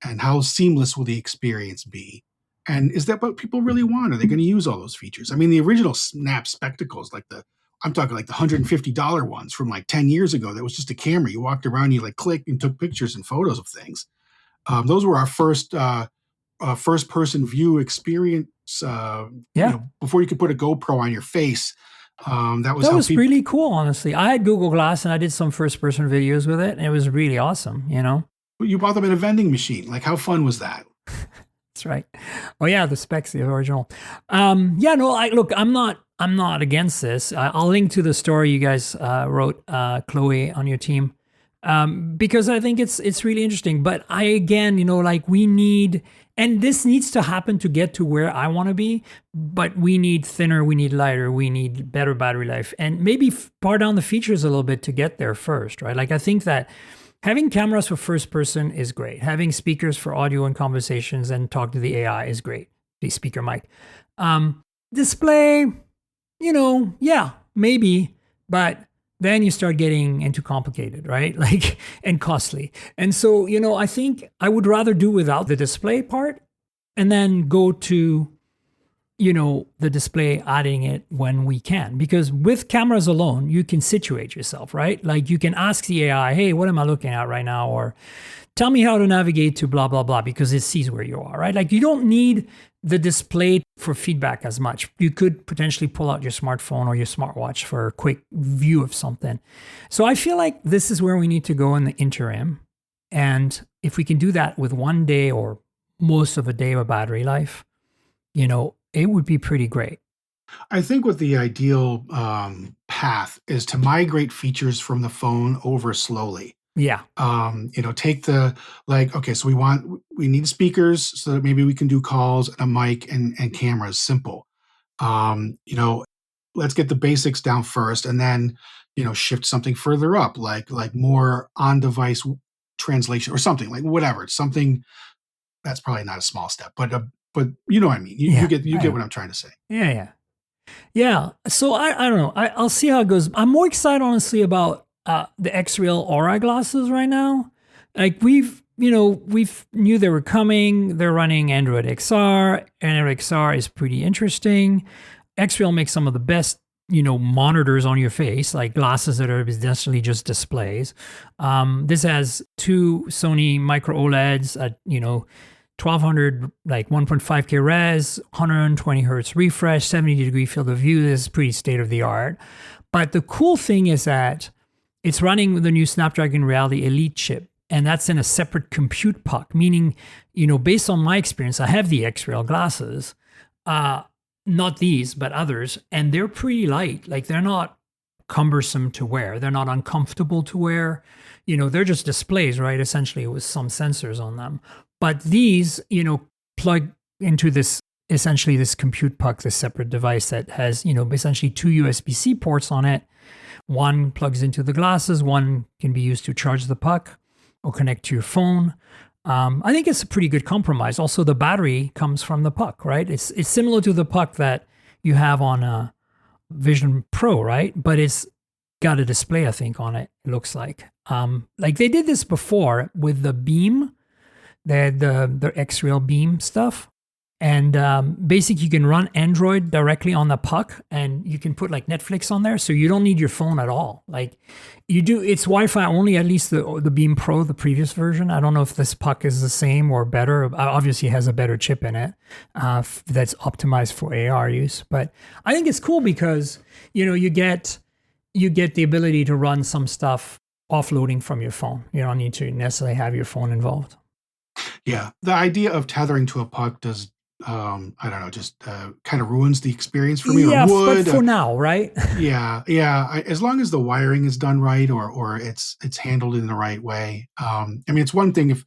And how seamless will the experience be? And is that what people really want? Are they going to use all those features? I mean, the original Snap spectacles, I'm talking like the $150 ones from like 10 years ago. That was just a camera. You walked around, you like clicked and took pictures and photos of things. Those were our first person view experience. Before you could put a GoPro on your face. That was really cool, honestly. I had Google Glass and I did some first person videos with it, and it was really awesome, You bought them in a vending machine. Like, how fun was that? That's right. Oh yeah, the specs, the original. I'm not against this. I'll link to the story you guys wrote, Chloe, on your team, because I think it's really interesting. But we need, and this needs to happen to get to where I want to be. But we need thinner, we need lighter, we need better battery life, and maybe par down the features a little bit to get there first, right? Like, I think that having cameras for first person is great. Having speakers for audio and conversations and talk to the AI is great. The speaker mic. Display, maybe, but then you start getting into complicated, right? Like, and costly. And so, I think I would rather do without the display part and then go to, the display, adding it when we can. Because with cameras alone, you can situate yourself, right? Like, you can ask the AI, hey, what am I looking at right now? Or tell me how to navigate to blah, blah, blah, because it sees where you are, right? Like, you don't need the display for feedback as much. You could potentially pull out your smartphone or your smartwatch for a quick view of something. So I feel like this is where we need to go in the interim. And if we can do that with 1 day or most of a day of battery life, it would be pretty great. I think what the ideal path is to migrate features from the phone over slowly. Yeah. Take so we need speakers so that maybe we can do calls and a mic and cameras, simple. Let's get the basics down first and then, shift something further up, like more on-device translation or something, like whatever. It's something that's probably not a small step, but you know what I mean? You get what I'm trying to say. Yeah. So I don't know. I'll see how it goes. I'm more excited, honestly, about the Xreal Aura glasses right now. Like, we've knew they were coming. They're running Android XR. Android XR is pretty interesting. Xreal makes some of the best, monitors on your face, like glasses that are essentially just displays. This has two Sony micro OLEDs at, 1200, like 1.5K res, 120 hertz refresh, 70-degree field of view. This is pretty state of the art. But the cool thing is that it's running with the new Snapdragon Reality Elite chip, and that's in a separate compute puck, meaning, based on my experience, I have the Xreal glasses, not these, but others, and they're pretty light. Like, they're not cumbersome to wear. They're not uncomfortable to wear. They're just displays, right? Essentially, with some sensors on them. But these, plug into essentially this compute puck, this separate device that has, essentially two USB-C ports on it. One plugs into the glasses, one can be used to charge the puck or connect to your phone. I think it's a pretty good compromise. Also, the battery comes from the puck, right? It's similar to the puck that you have on a Vision Pro, right? But it's got a display, I think, on it, it looks like. Like they did this before with the Beam, the Xreal Beam stuff. And basically, you can run Android directly on the puck, and you can put like Netflix on there, so you don't need your phone at all. Like you do, it's Wi-Fi only. At least the Beam Pro, the previous version. I don't know if this puck is the same or better. Obviously, it has a better chip in it that's optimized for AR use. But I think it's cool because you get the ability to run some stuff offloading from your phone. You don't need to necessarily have your phone involved. Yeah, the idea of tethering to a puck does. I don't know, just kind of ruins the experience for me. Yeah, or would. But for now, right? Yeah. As long as the wiring is done right or it's handled in the right way. It's one thing if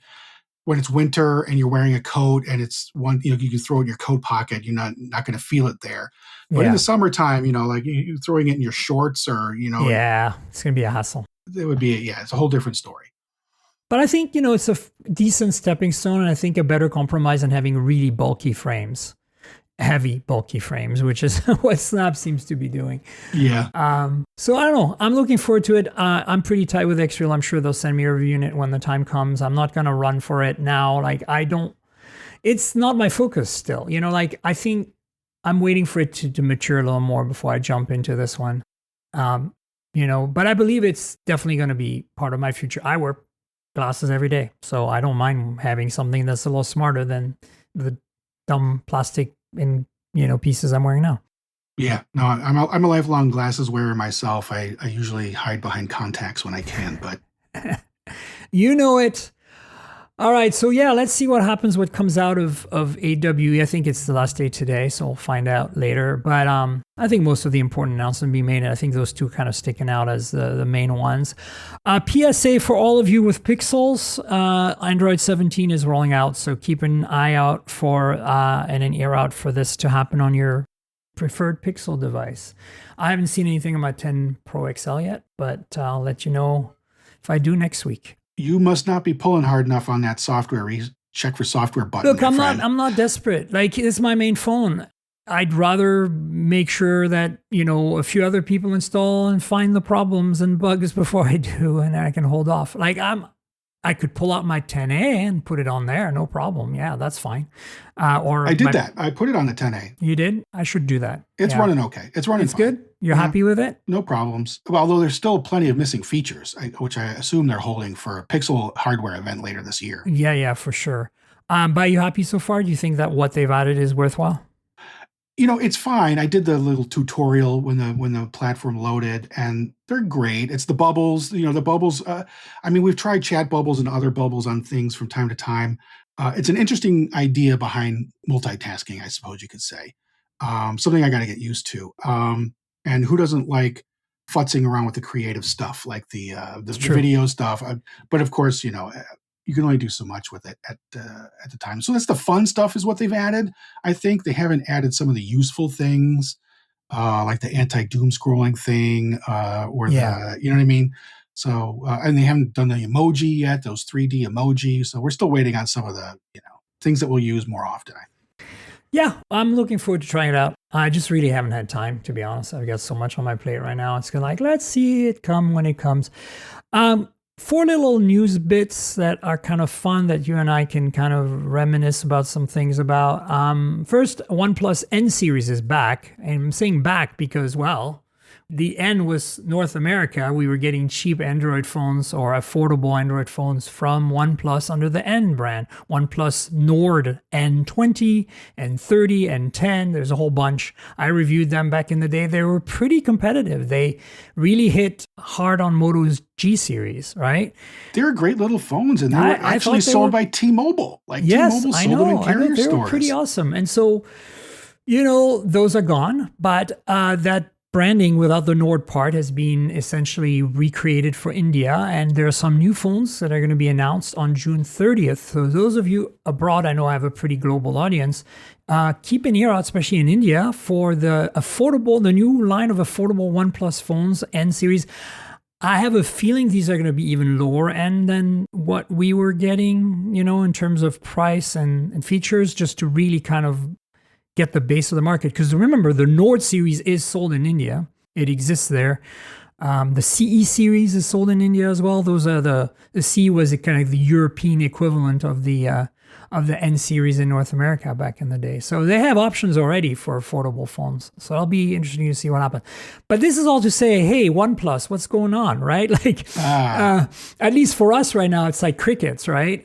when it's winter and you're wearing a coat and it's one, you can throw it in your coat pocket. You're not going to feel it there. But in the summertime, like you throwing it in your shorts or Yeah, it's gonna be a hassle. It would be it's a whole different story. But I think, it's a decent stepping stone, and I think a better compromise than having really bulky frames, heavy, bulky frames, which is what Snap seems to be doing. Yeah. So I don't know. I'm looking forward to it. I'm pretty tight with Xreal. I'm sure they'll send me a review unit when the time comes. I'm not going to run for it now. Like, it's not my focus still. I think I'm waiting for it to mature a little more before I jump into this one. But I believe it's definitely going to be part of my future. I wear glasses every day, so I don't mind having something that's a little smarter than the dumb plastic and pieces I'm wearing now. Yeah, no, I'm a lifelong glasses wearer myself. I usually hide behind contacts when I can, but it. All right, so yeah, let's see what happens. What comes out of AWE? I think it's the last day today, so we'll find out later. But I think most of the important announcements be made, and I think those two kind of sticking out as the main ones. PSA for all of you with Pixels: Android 17 is rolling out, so keep an eye out for and an ear out for this to happen on your preferred Pixel device. I haven't seen anything on my 10 Pro XL yet, but I'll let you know if I do next week. You must not be pulling hard enough on that software. Check for software button. Look, I'm not desperate. Like, it's my main phone. I'd rather make sure that, a few other people install and find the problems and bugs before I do, and I can hold off. Like, I could pull out my 10A and put it on there, no problem. Yeah, that's fine. Or I did that. I put it on the 10A. You did? I should do that. It's running okay. It's running. It's fine. Good. You're happy with it? No problems. Well, although there's still plenty of missing features, which I assume they're holding for a Pixel hardware event later this year. Yeah, for sure. But are you happy so far? Do you think that what they've added is worthwhile? It's fine. I did the little tutorial when the platform loaded, and they're great. It's the bubbles, the bubbles. We've tried chat bubbles and other bubbles on things from time to time. It's an interesting idea behind multitasking, I suppose you could say. Something I got to get used to. And who doesn't like futzing around with the creative stuff, like the video stuff? But of course, you can only do so much with it at the time. So that's the fun stuff is what they've added. I think they haven't added some of the useful things, like the anti-doom scrolling thing, the, you know what I mean? So, and they haven't done the emoji yet, those 3D emoji. So we're still waiting on some of the, things that we'll use more often. Yeah, I'm looking forward to trying it out. I just really haven't had time, to be honest. I've got so much on my plate right now. It's like, let's see it come when it comes. Four little news bits that are kind of fun that you and I can kind of reminisce about some things about. First, OnePlus N series is back. And I'm saying back because, well, the N was North America. We were getting cheap Android phones or affordable Android phones from OnePlus under the N brand. OnePlus Nord N20, N30, N10. There's a whole bunch. I reviewed them back in the day. They were pretty competitive. They really hit hard on Moto's G series, right? They're great little phones, and they were actually sold by T-Mobile. Like T-Mobile sold them in carrier stores. They were pretty awesome. And so, those are gone, but that branding without the Nord part has been essentially recreated for India, and there are some new phones that are going to be announced on June 30th. So those of you abroad, I know I have a pretty global audience, keep an ear out, especially in India, for the new line of affordable OnePlus phones, N series. I have a feeling these are going to be even lower end than what we were getting, in terms of price and features, just to really kind of get the base of the market. Because remember, the Nord series is sold in India. It exists there. The CE series is sold in India as well. Those are the C was kind of the European equivalent of the N series in North America back in the day. So they have options already for affordable phones. So it'll be interesting to see what happens. But this is all to say, hey, OnePlus, what's going on, right? At least for us right now, it's like crickets, right?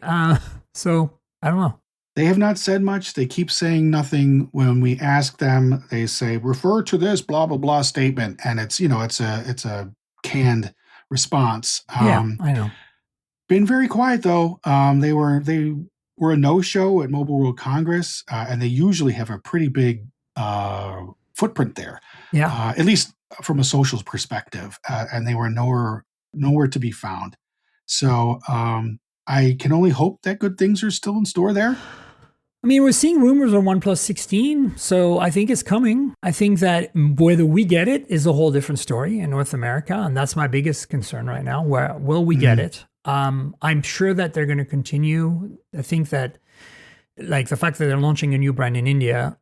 So I don't know. They have not said much. They keep saying nothing. When we ask them, they say, refer to this blah, blah, blah statement. And it's, it's a canned response. Yeah, I know. Been very quiet though. They were a no-show at Mobile World Congress, and they usually have a pretty big footprint there. Yeah. At least from a socials perspective. And they were nowhere to be found. So I can only hope that good things are still in store there. I mean, we're seeing rumors on OnePlus 16, so I think it's coming. I think that whether we get it is a whole different story in North America, and that's my biggest concern right now. Where will we get it? I'm sure that they're going to continue. I think that, like, the fact that they're launching a new brand in India,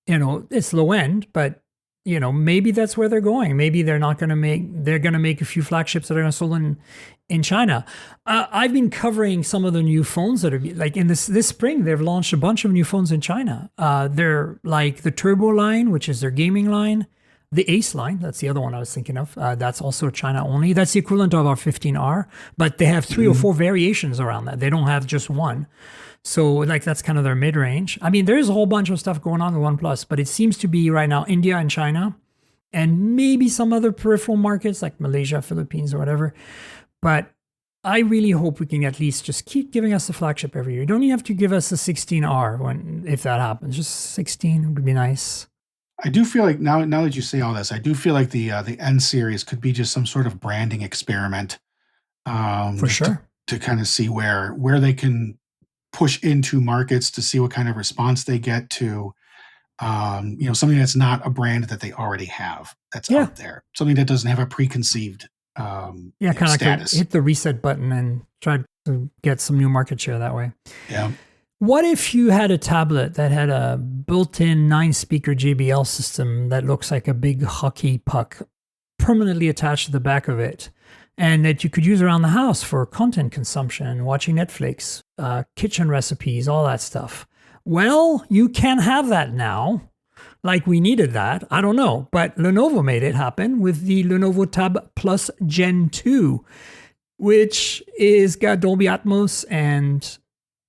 it's low end, but maybe that's where they're going. Maybe they're going to make a few flagships that are going to sold in China. I've been covering some of the new phones that are like in this spring. They've launched a bunch of new phones in China. They're like the Turbo line, which is their gaming line, the Ace line. That's the other one I was thinking of. That's also China only. That's the equivalent of our 15R, but they have 3 or 4 variations around that. They don't have just one. So that's kind of their mid-range. I mean, there's a whole bunch of stuff going on with OnePlus, but it seems to be right now India and China, and maybe some other peripheral markets like Malaysia, Philippines, or whatever. But I really hope we can at least just keep giving us the flagship every year. You don't even have to give us a 16R if that happens. Just 16 would be nice. I do feel like now that you say all this, I do feel like the N series could be just some sort of branding experiment. For sure. To kind of see where they can push into markets, to see what kind of response they get to, something that's not a brand that they already have that's out there, something that doesn't have a preconceived kind of status. Like hit the reset button and try to get some new market share that way. Yeah. What if you had a tablet that had a built-in 9-speaker JBL system that looks like a big hockey puck permanently attached to the back of it, and that you could use around the house for content consumption, watching Netflix, kitchen recipes, all that stuff? Well, you can have that now. Like we needed that. I don't know. But Lenovo made it happen with the Lenovo Tab Plus Gen 2, which is got Dolby Atmos and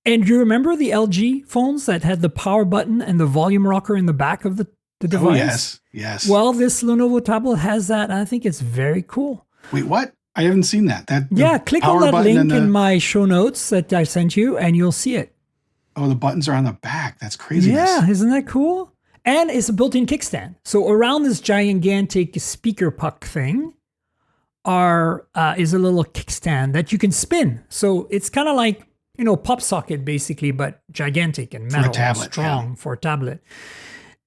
you remember the LG phones that had the power button and the volume rocker in the back of the device? Oh, yes. Well, this Lenovo tablet has that, and I think it's very cool. Wait, what? I haven't seen that. Click on that link in my show notes that I sent you, and you'll see it. Oh, the buttons are on the back. That's craziness. Yeah, isn't that cool? And it's a built-in kickstand. So around this gigantic speaker puck thing is a little kickstand that you can spin. So it's kind of like, pop socket basically, but gigantic and metal, and strong for a tablet.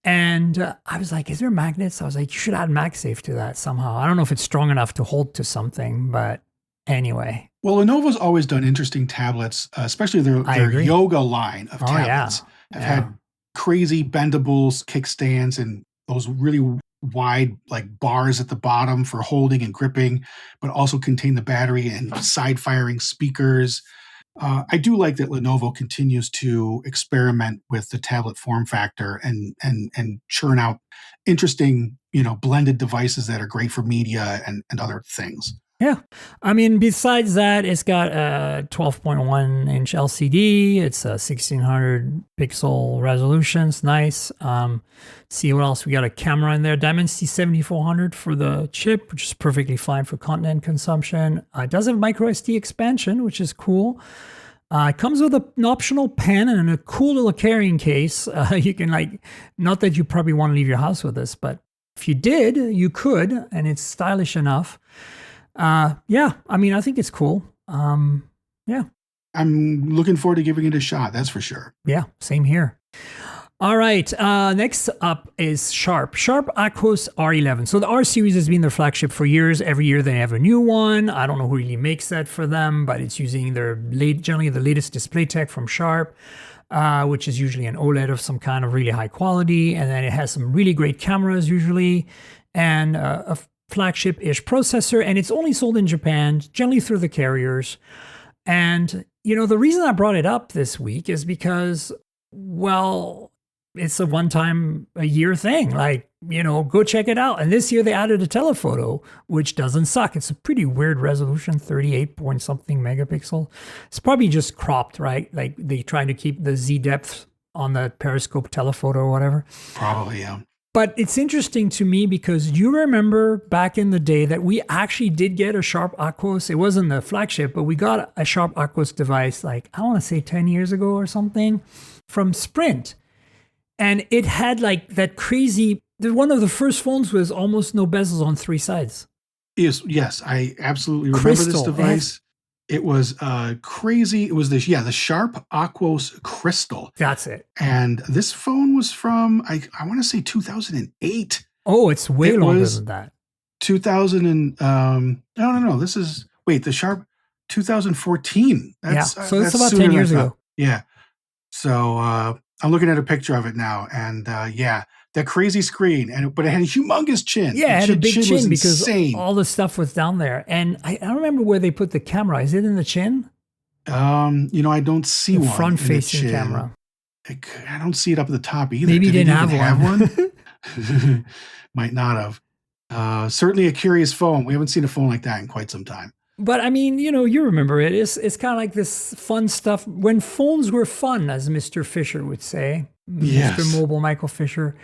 And I was like, is there magnets? I was like, you should add MagSafe to that somehow. I don't know if it's strong enough to hold to something, but anyway. Well, Lenovo's always done interesting tablets, especially their yoga line of tablets. Have had crazy bendables, kickstands, and those really wide like bars at the bottom for holding and gripping, but also contain the battery and side firing speakers. I do like that Lenovo continues to experiment with the tablet form factor and churn out interesting, blended devices that are great for media and other things. Yeah. I mean, besides that, it's got a 12.1 inch LCD. It's a 1600 pixel resolution. It's nice. See what else? We got a camera in there. Dimensity 7400 for the chip, which is perfectly fine for content consumption. It does have micro SD expansion, which is cool. It comes with an optional pen and a cool little carrying case. You can not that you probably want to leave your house with this, but if you did, you could, and it's stylish enough. Yeah, I mean, I think it's cool. Yeah. I'm looking forward to giving it a shot. That's for sure. Yeah, same here. All right. Next up is Sharp Aquos R11. So the R series has been their flagship for years. Every year they have a new one. I don't know who really makes that for them, but it's using generally the latest display tech from Sharp, which is usually an OLED of some kind of really high quality. And then it has some really great cameras usually, and a flagship-ish processor, and it's only sold in Japan, generally through the carriers. And, the reason I brought it up this week is because, well, it's a one-time-a-year thing. Go check it out. And this year they added a telephoto, which doesn't suck. It's a pretty weird resolution, 38 point something megapixel. It's probably just cropped, right? Like they trying to keep the Z depth on the periscope telephoto or whatever. Probably, yeah. But it's interesting to me because you remember back in the day that we actually did get a Sharp Aquos. It wasn't the flagship, but we got a Sharp Aquos device I want to say 10 years ago or something from Sprint. And it had that crazy, one of the first phones was almost no bezels on three sides. Yes, I absolutely remember this device. It was crazy. It was the Sharp Aquos Crystal. That's it. And this phone was from, I want to say 2008. Oh, it's way longer than that. 2000 and, no. This is, the Sharp 2014. So it's about 10 years ago. Yeah. So I'm looking at a picture of it now. And that crazy screen, but it had a humongous chin. Yeah, it had a big chin because insane. All the stuff was down there. And I don't remember where they put the camera. Is it in the chin? I don't see one. Front-facing camera. I don't see it up at the top either. Maybe you didn't have one. Might not have. Certainly a curious phone. We haven't seen a phone like that in quite some time. But I mean, you remember it. It's kind of like this fun stuff when phones were fun, as Mr. Fisher would say. Yes. Mr. Mobile, Michael Fisher.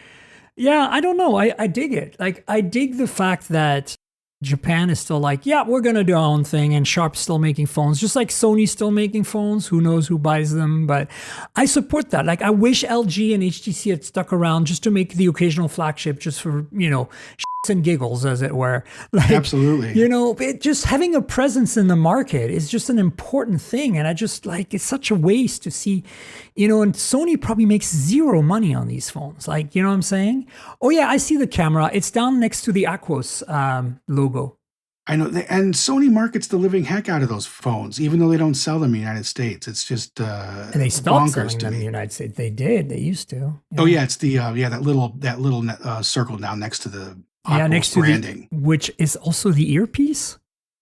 Yeah, I don't know. I dig it. I dig the fact that Japan is still we're going to do our own thing, and Sharp's still making phones, just like Sony's still making phones. Who knows who buys them? But I support that. I wish LG and HTC had stuck around just to make the occasional flagship just for, shits and giggles, as it were. Absolutely. Just having a presence in the market is just an important thing. And I just it's such a waste to see, and Sony probably makes zero money on these phones. You know what I'm saying? Oh yeah, I see the camera. It's down next to the Aquos logo. I know. And Sony markets the living heck out of those phones, even though they don't sell them in the United States. It's just and they stopped selling them in the United States. They did. They used to. Oh yeah, it's the that little circle down next to the next to branding, which is also the earpiece.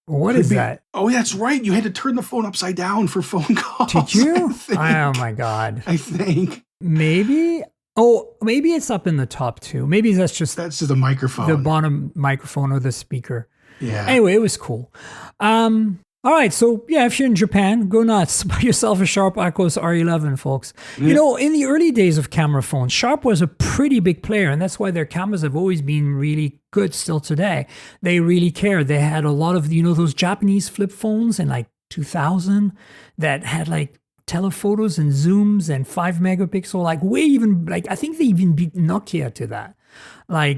What is that? Oh, that's right. You had to turn the phone upside down for phone calls. Did you? Oh my God. I think maybe. Oh, maybe it's up in the top too. Maybe that's just the microphone, the bottom microphone or the speaker. Yeah. Anyway, it was cool. All right, so yeah, if you're in Japan, go nuts. Buy yourself a Sharp Aquos R11, folks. Yeah. In the early days of camera phones, Sharp was a pretty big player, and that's why their cameras have always been really good still today. They really cared. They had a lot of, those Japanese flip phones in 2000 that had telephotos and zooms and 5 megapixel, I think they even beat Nokia to that.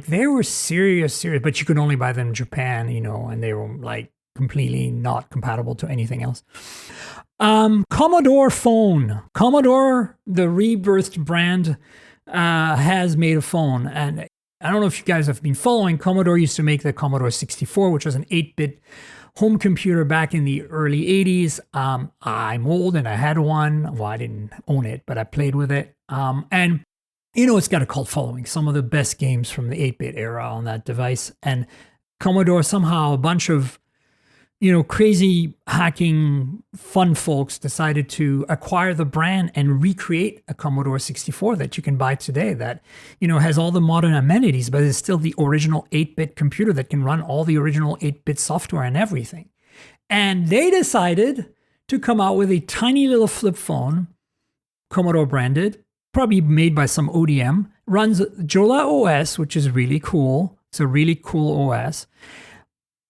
They were serious, but you could only buy them in Japan, and they were completely not compatible to anything else. Commodore phone. Commodore, the rebirthed brand, has made a phone. And I don't know if you guys have been following. Commodore used to make the Commodore 64, which was an 8-bit home computer back in the early 80s. I'm old and I had one. Well, I didn't own it, but I played with it. And It's got a cult following. Some of the best games from the 8-bit era on that device. And Commodore, somehow a bunch of, crazy hacking fun folks decided to acquire the brand and recreate a Commodore 64 that you can buy today that, has all the modern amenities, but is still the original 8-bit computer that can run all the original 8-bit software and everything. And they decided to come out with a tiny little flip phone, Commodore branded, probably made by some ODM, runs Jola OS, which is really cool. It's a really cool OS.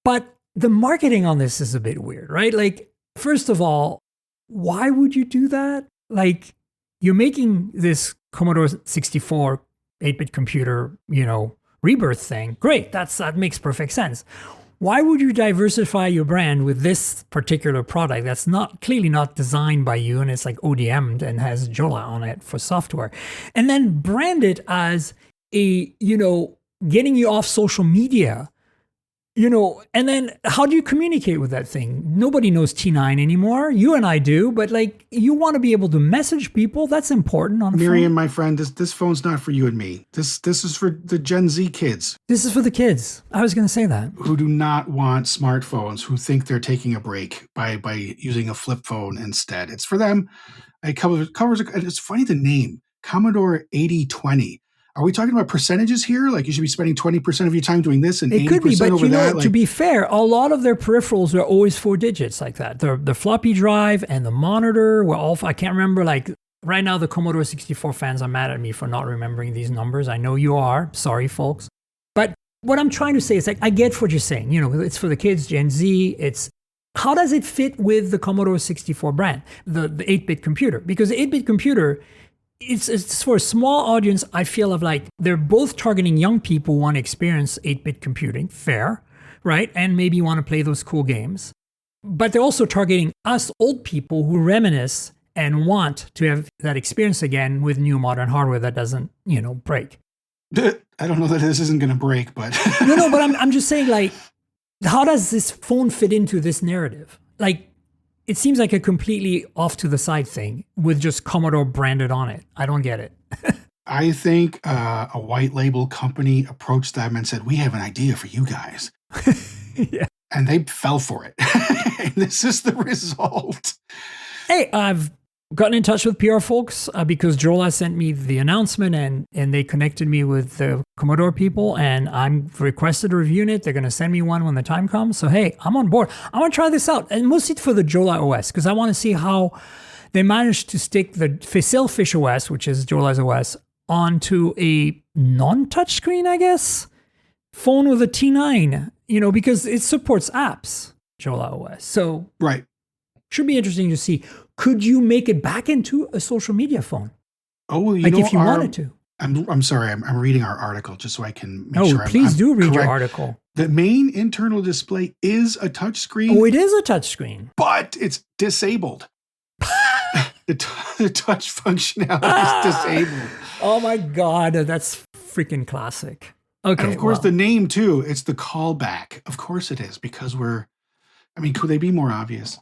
But the marketing on this is a bit weird, right? Like, first of all, why would you do that? Like, you're making this Commodore 64 8-bit computer, rebirth thing. Great, that makes perfect sense. Why would you diversify your brand with this particular product that's clearly not designed by you and it's like ODM'd and has Jola on it for software, and then brand it as a, getting you off social media, and then how do you communicate with that thing? Nobody knows T9 anymore. You and I do, but like, you want to be able to message people. That's important on a Miriam, phone. my friend, this phone's not for you and me. This is for the Gen Z kids. This is for the kids. I was going to say that. Who do not want smartphones, who think they're taking a break by using a flip phone instead. It's for them. It covers, it's funny, the name, Commodore 8020. Are we talking about percentages here? Like, you should be spending 20% of your time doing this and 80% it could be, but over that? to be fair, a lot of their peripherals are always 4 digits like that. The floppy drive and the monitor were all, I can't remember, like right now the Commodore 64 fans are mad at me for not remembering these numbers. I know you are. Sorry, folks. But what I'm trying to say is, like, I get what you're saying. It's for the kids, Gen Z. It's how does it fit with the Commodore 64 brand, the 8-bit computer? Because the 8-bit computer, it's for a small audience. I feel of like they're both targeting young people who want to experience 8-bit computing, fair, right? And maybe want to play those cool games. But they're also targeting us old people who reminisce and want to have that experience again with new modern hardware that doesn't, break. I don't know that this isn't going to break, but... No, but I'm just saying, like, how does this phone fit into this narrative? Like, it seems like a completely off to the side thing with just Commodore branded on it. I don't get it. I think a white label company approached them and said, "We have an idea for you guys." Yeah. And they fell for it. And this is the result. Hey, I've gotten in touch with PR folks because Jola sent me the announcement and they connected me with the Commodore people, and I'm requested a review unit. They're going to send me one when the time comes. So, hey, I'm on board. I want to try this out, and mostly for the Jola OS, because I want to see how they managed to stick the Sailfish OS, which is Jola's OS, onto a non-touchscreen, I guess, phone with a T9, because it supports apps, Jola OS. So, right. Should be interesting to see. Could you make it back into a social media phone? Oh, well, if you wanted to. I'm sorry. I'm reading our article just so I can make sure. Please do read correct. your article. The main internal display is a touchscreen. Oh, it is a touchscreen, but it's disabled. The touch functionality is disabled. Oh my God, that's freaking classic. Okay, and of course, the name too. It's the callback. Of course, it is, because could they be more obvious?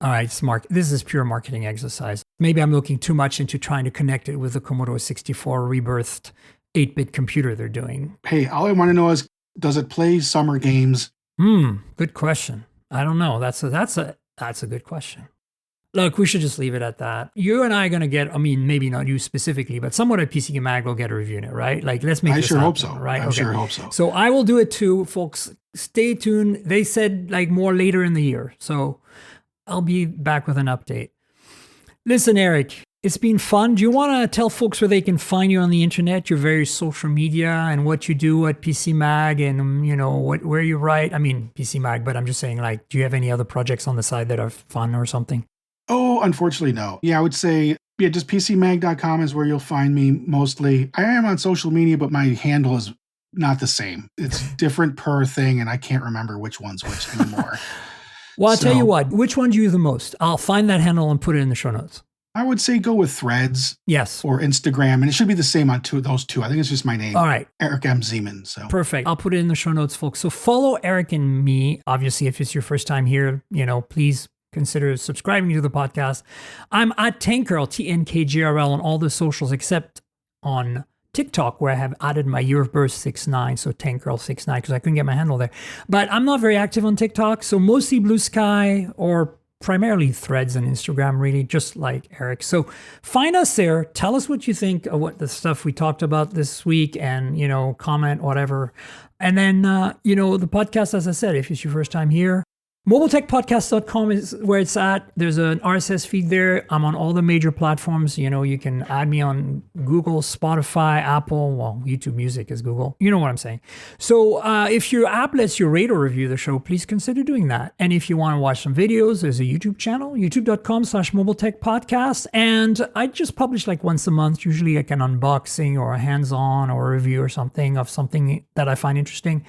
All right, smart. This is pure marketing exercise. Maybe I'm looking too much into trying to connect it with the Commodore 64 rebirthed 8-bit computer they're doing. Hey, all I want to know is, does it play summer games? Good question. I don't know. That's a good question. Look, we should just leave it at that. You and I are going to get, maybe not you specifically, but someone at PC Mag will get a review unit, right? Like, let's make this happen, hope so. Right? I sure hope so. So I will do it too, folks. Stay tuned. They said like more later in the year. So I'll be back with an update. Listen, Eric, it's been fun. Do you want to tell folks where they can find you on the internet, your various social media, and what you do at PC Mag, and where you write? PC Mag, but I'm just saying, like, do you have any other projects on the side that are fun or something? Oh, unfortunately, no. Yeah, I would say, just PCMag.com is where you'll find me mostly. I am on social media, but my handle is not the same. It's different per thing, and I can't remember which one's which anymore. Well, I'll tell you what. Which one do you use the most? I'll find that handle and put it in the show notes. I would say go with Threads. Yes. Or Instagram. And it should be the same on those two. I think it's just my name. All right. Eric M. Zeman. So perfect. I'll put it in the show notes, folks. So follow Eric and me. Obviously, if it's your first time here, please consider subscribing to the podcast. I'm at Tankgirl, TNKGRL, on all the socials except on TikTok, where I have added my year of birth 6'9", so Tank Girl 6'9", because I couldn't get my handle there. But I'm not very active on TikTok, so mostly Blue Sky or primarily Threads and Instagram, really, just like Eric. So find us there. Tell us what you think of what the stuff we talked about this week, and, comment, whatever. And then, the podcast, as I said, if it's your first time here, mobiletechpodcast.com is where it's at. There's an RSS feed there. I'm on all the major platforms. You can add me on Google, Spotify, Apple. Well, YouTube Music is Google. You know what I'm saying. So if your app lets you rate or review the show, please consider doing that. And if you want to watch some videos, there's a YouTube channel, youtube.com/mobiletechpodcast. And I just publish like once a month, usually like an unboxing or a hands-on or a review or something of something that I find interesting.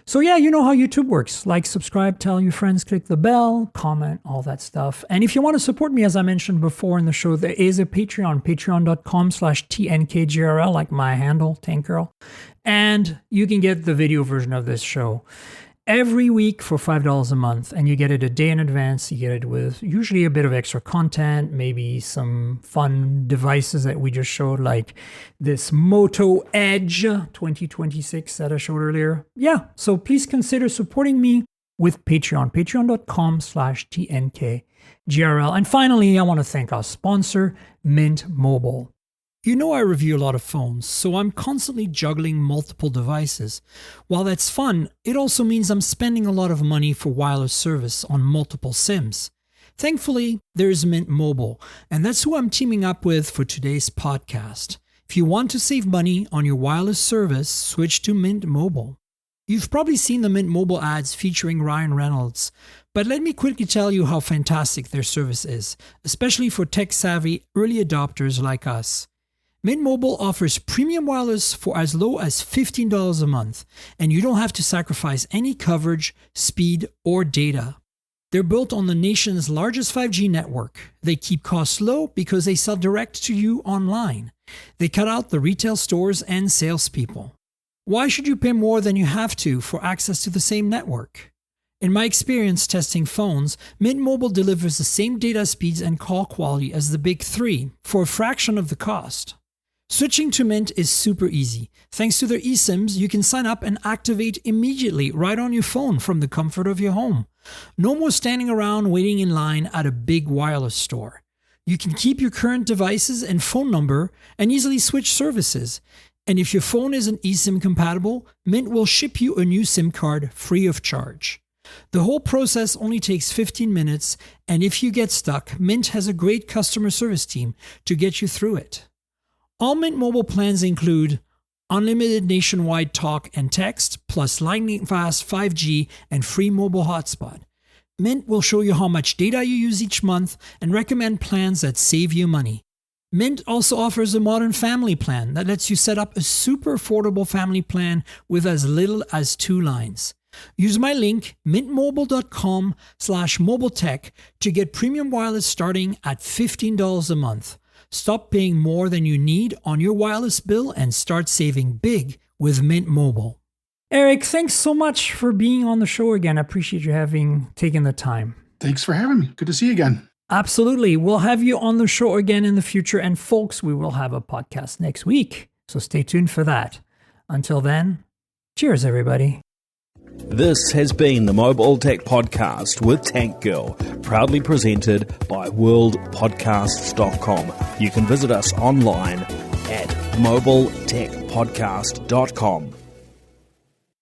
So yeah, you know how YouTube works. Like, subscribe, tell your friends, click the bell, comment, all that stuff. And if you want to support me, as I mentioned before in the show, there is a Patreon, patreon.com/TNKGRL, like my handle, Tank Girl. And you can get the video version of this show every week for $5 a month, and you get it a day in advance. You get it with usually a bit of extra content, maybe some fun devices that we just showed, like this Moto Edge 2026 that I showed earlier. Yeah, so please consider supporting me with Patreon, patreon.com/TNKGRL. And finally, I want to thank our sponsor, Mint Mobile. You know I review a lot of phones, so I'm constantly juggling multiple devices. While that's fun, it also means I'm spending a lot of money for wireless service on multiple SIMs. Thankfully, there's Mint Mobile, and that's who I'm teaming up with for today's podcast. If you want to save money on your wireless service, switch to Mint Mobile. You've probably seen the Mint Mobile ads featuring Ryan Reynolds, but let me quickly tell you how fantastic their service is, especially for tech-savvy early adopters like us. Mint Mobile offers premium wireless for as low as $15 a month, and you don't have to sacrifice any coverage, speed, or data. They're built on the nation's largest 5G network. They keep costs low because they sell direct to you online. They cut out the retail stores and salespeople. Why should you pay more than you have to for access to the same network? In my experience testing phones, Mint Mobile delivers the same data speeds and call quality as the big three for a fraction of the cost. Switching to Mint is super easy. Thanks to their eSIMs, you can sign up and activate immediately right on your phone from the comfort of your home. No more standing around waiting in line at a big wireless store. You can keep your current devices and phone number and easily switch services. And if your phone isn't eSIM compatible, Mint will ship you a new SIM card free of charge. The whole process only takes 15 minutes, and if you get stuck, Mint has a great customer service team to get you through it. All Mint Mobile plans include unlimited nationwide talk and text, plus lightning-fast 5G and free mobile hotspot. Mint will show you how much data you use each month and recommend plans that save you money. Mint also offers a modern family plan that lets you set up a super affordable family plan with as little as 2 lines. Use my link, mintmobile.com/mobiletech, to get premium wireless starting at $15 a month. Stop paying more than you need on your wireless bill and start saving big with Mint Mobile. Eric, thanks so much for being on the show again. I appreciate you having taken the time. Thanks for having me. Good to see you again. Absolutely. We'll have you on the show again in the future. And folks, we will have a podcast next week, so stay tuned for that. Until then, cheers, everybody. This has been the Mobile Tech Podcast with Tank Girl, proudly presented by worldpodcasts.com. You can visit us online at mobiletechpodcast.com.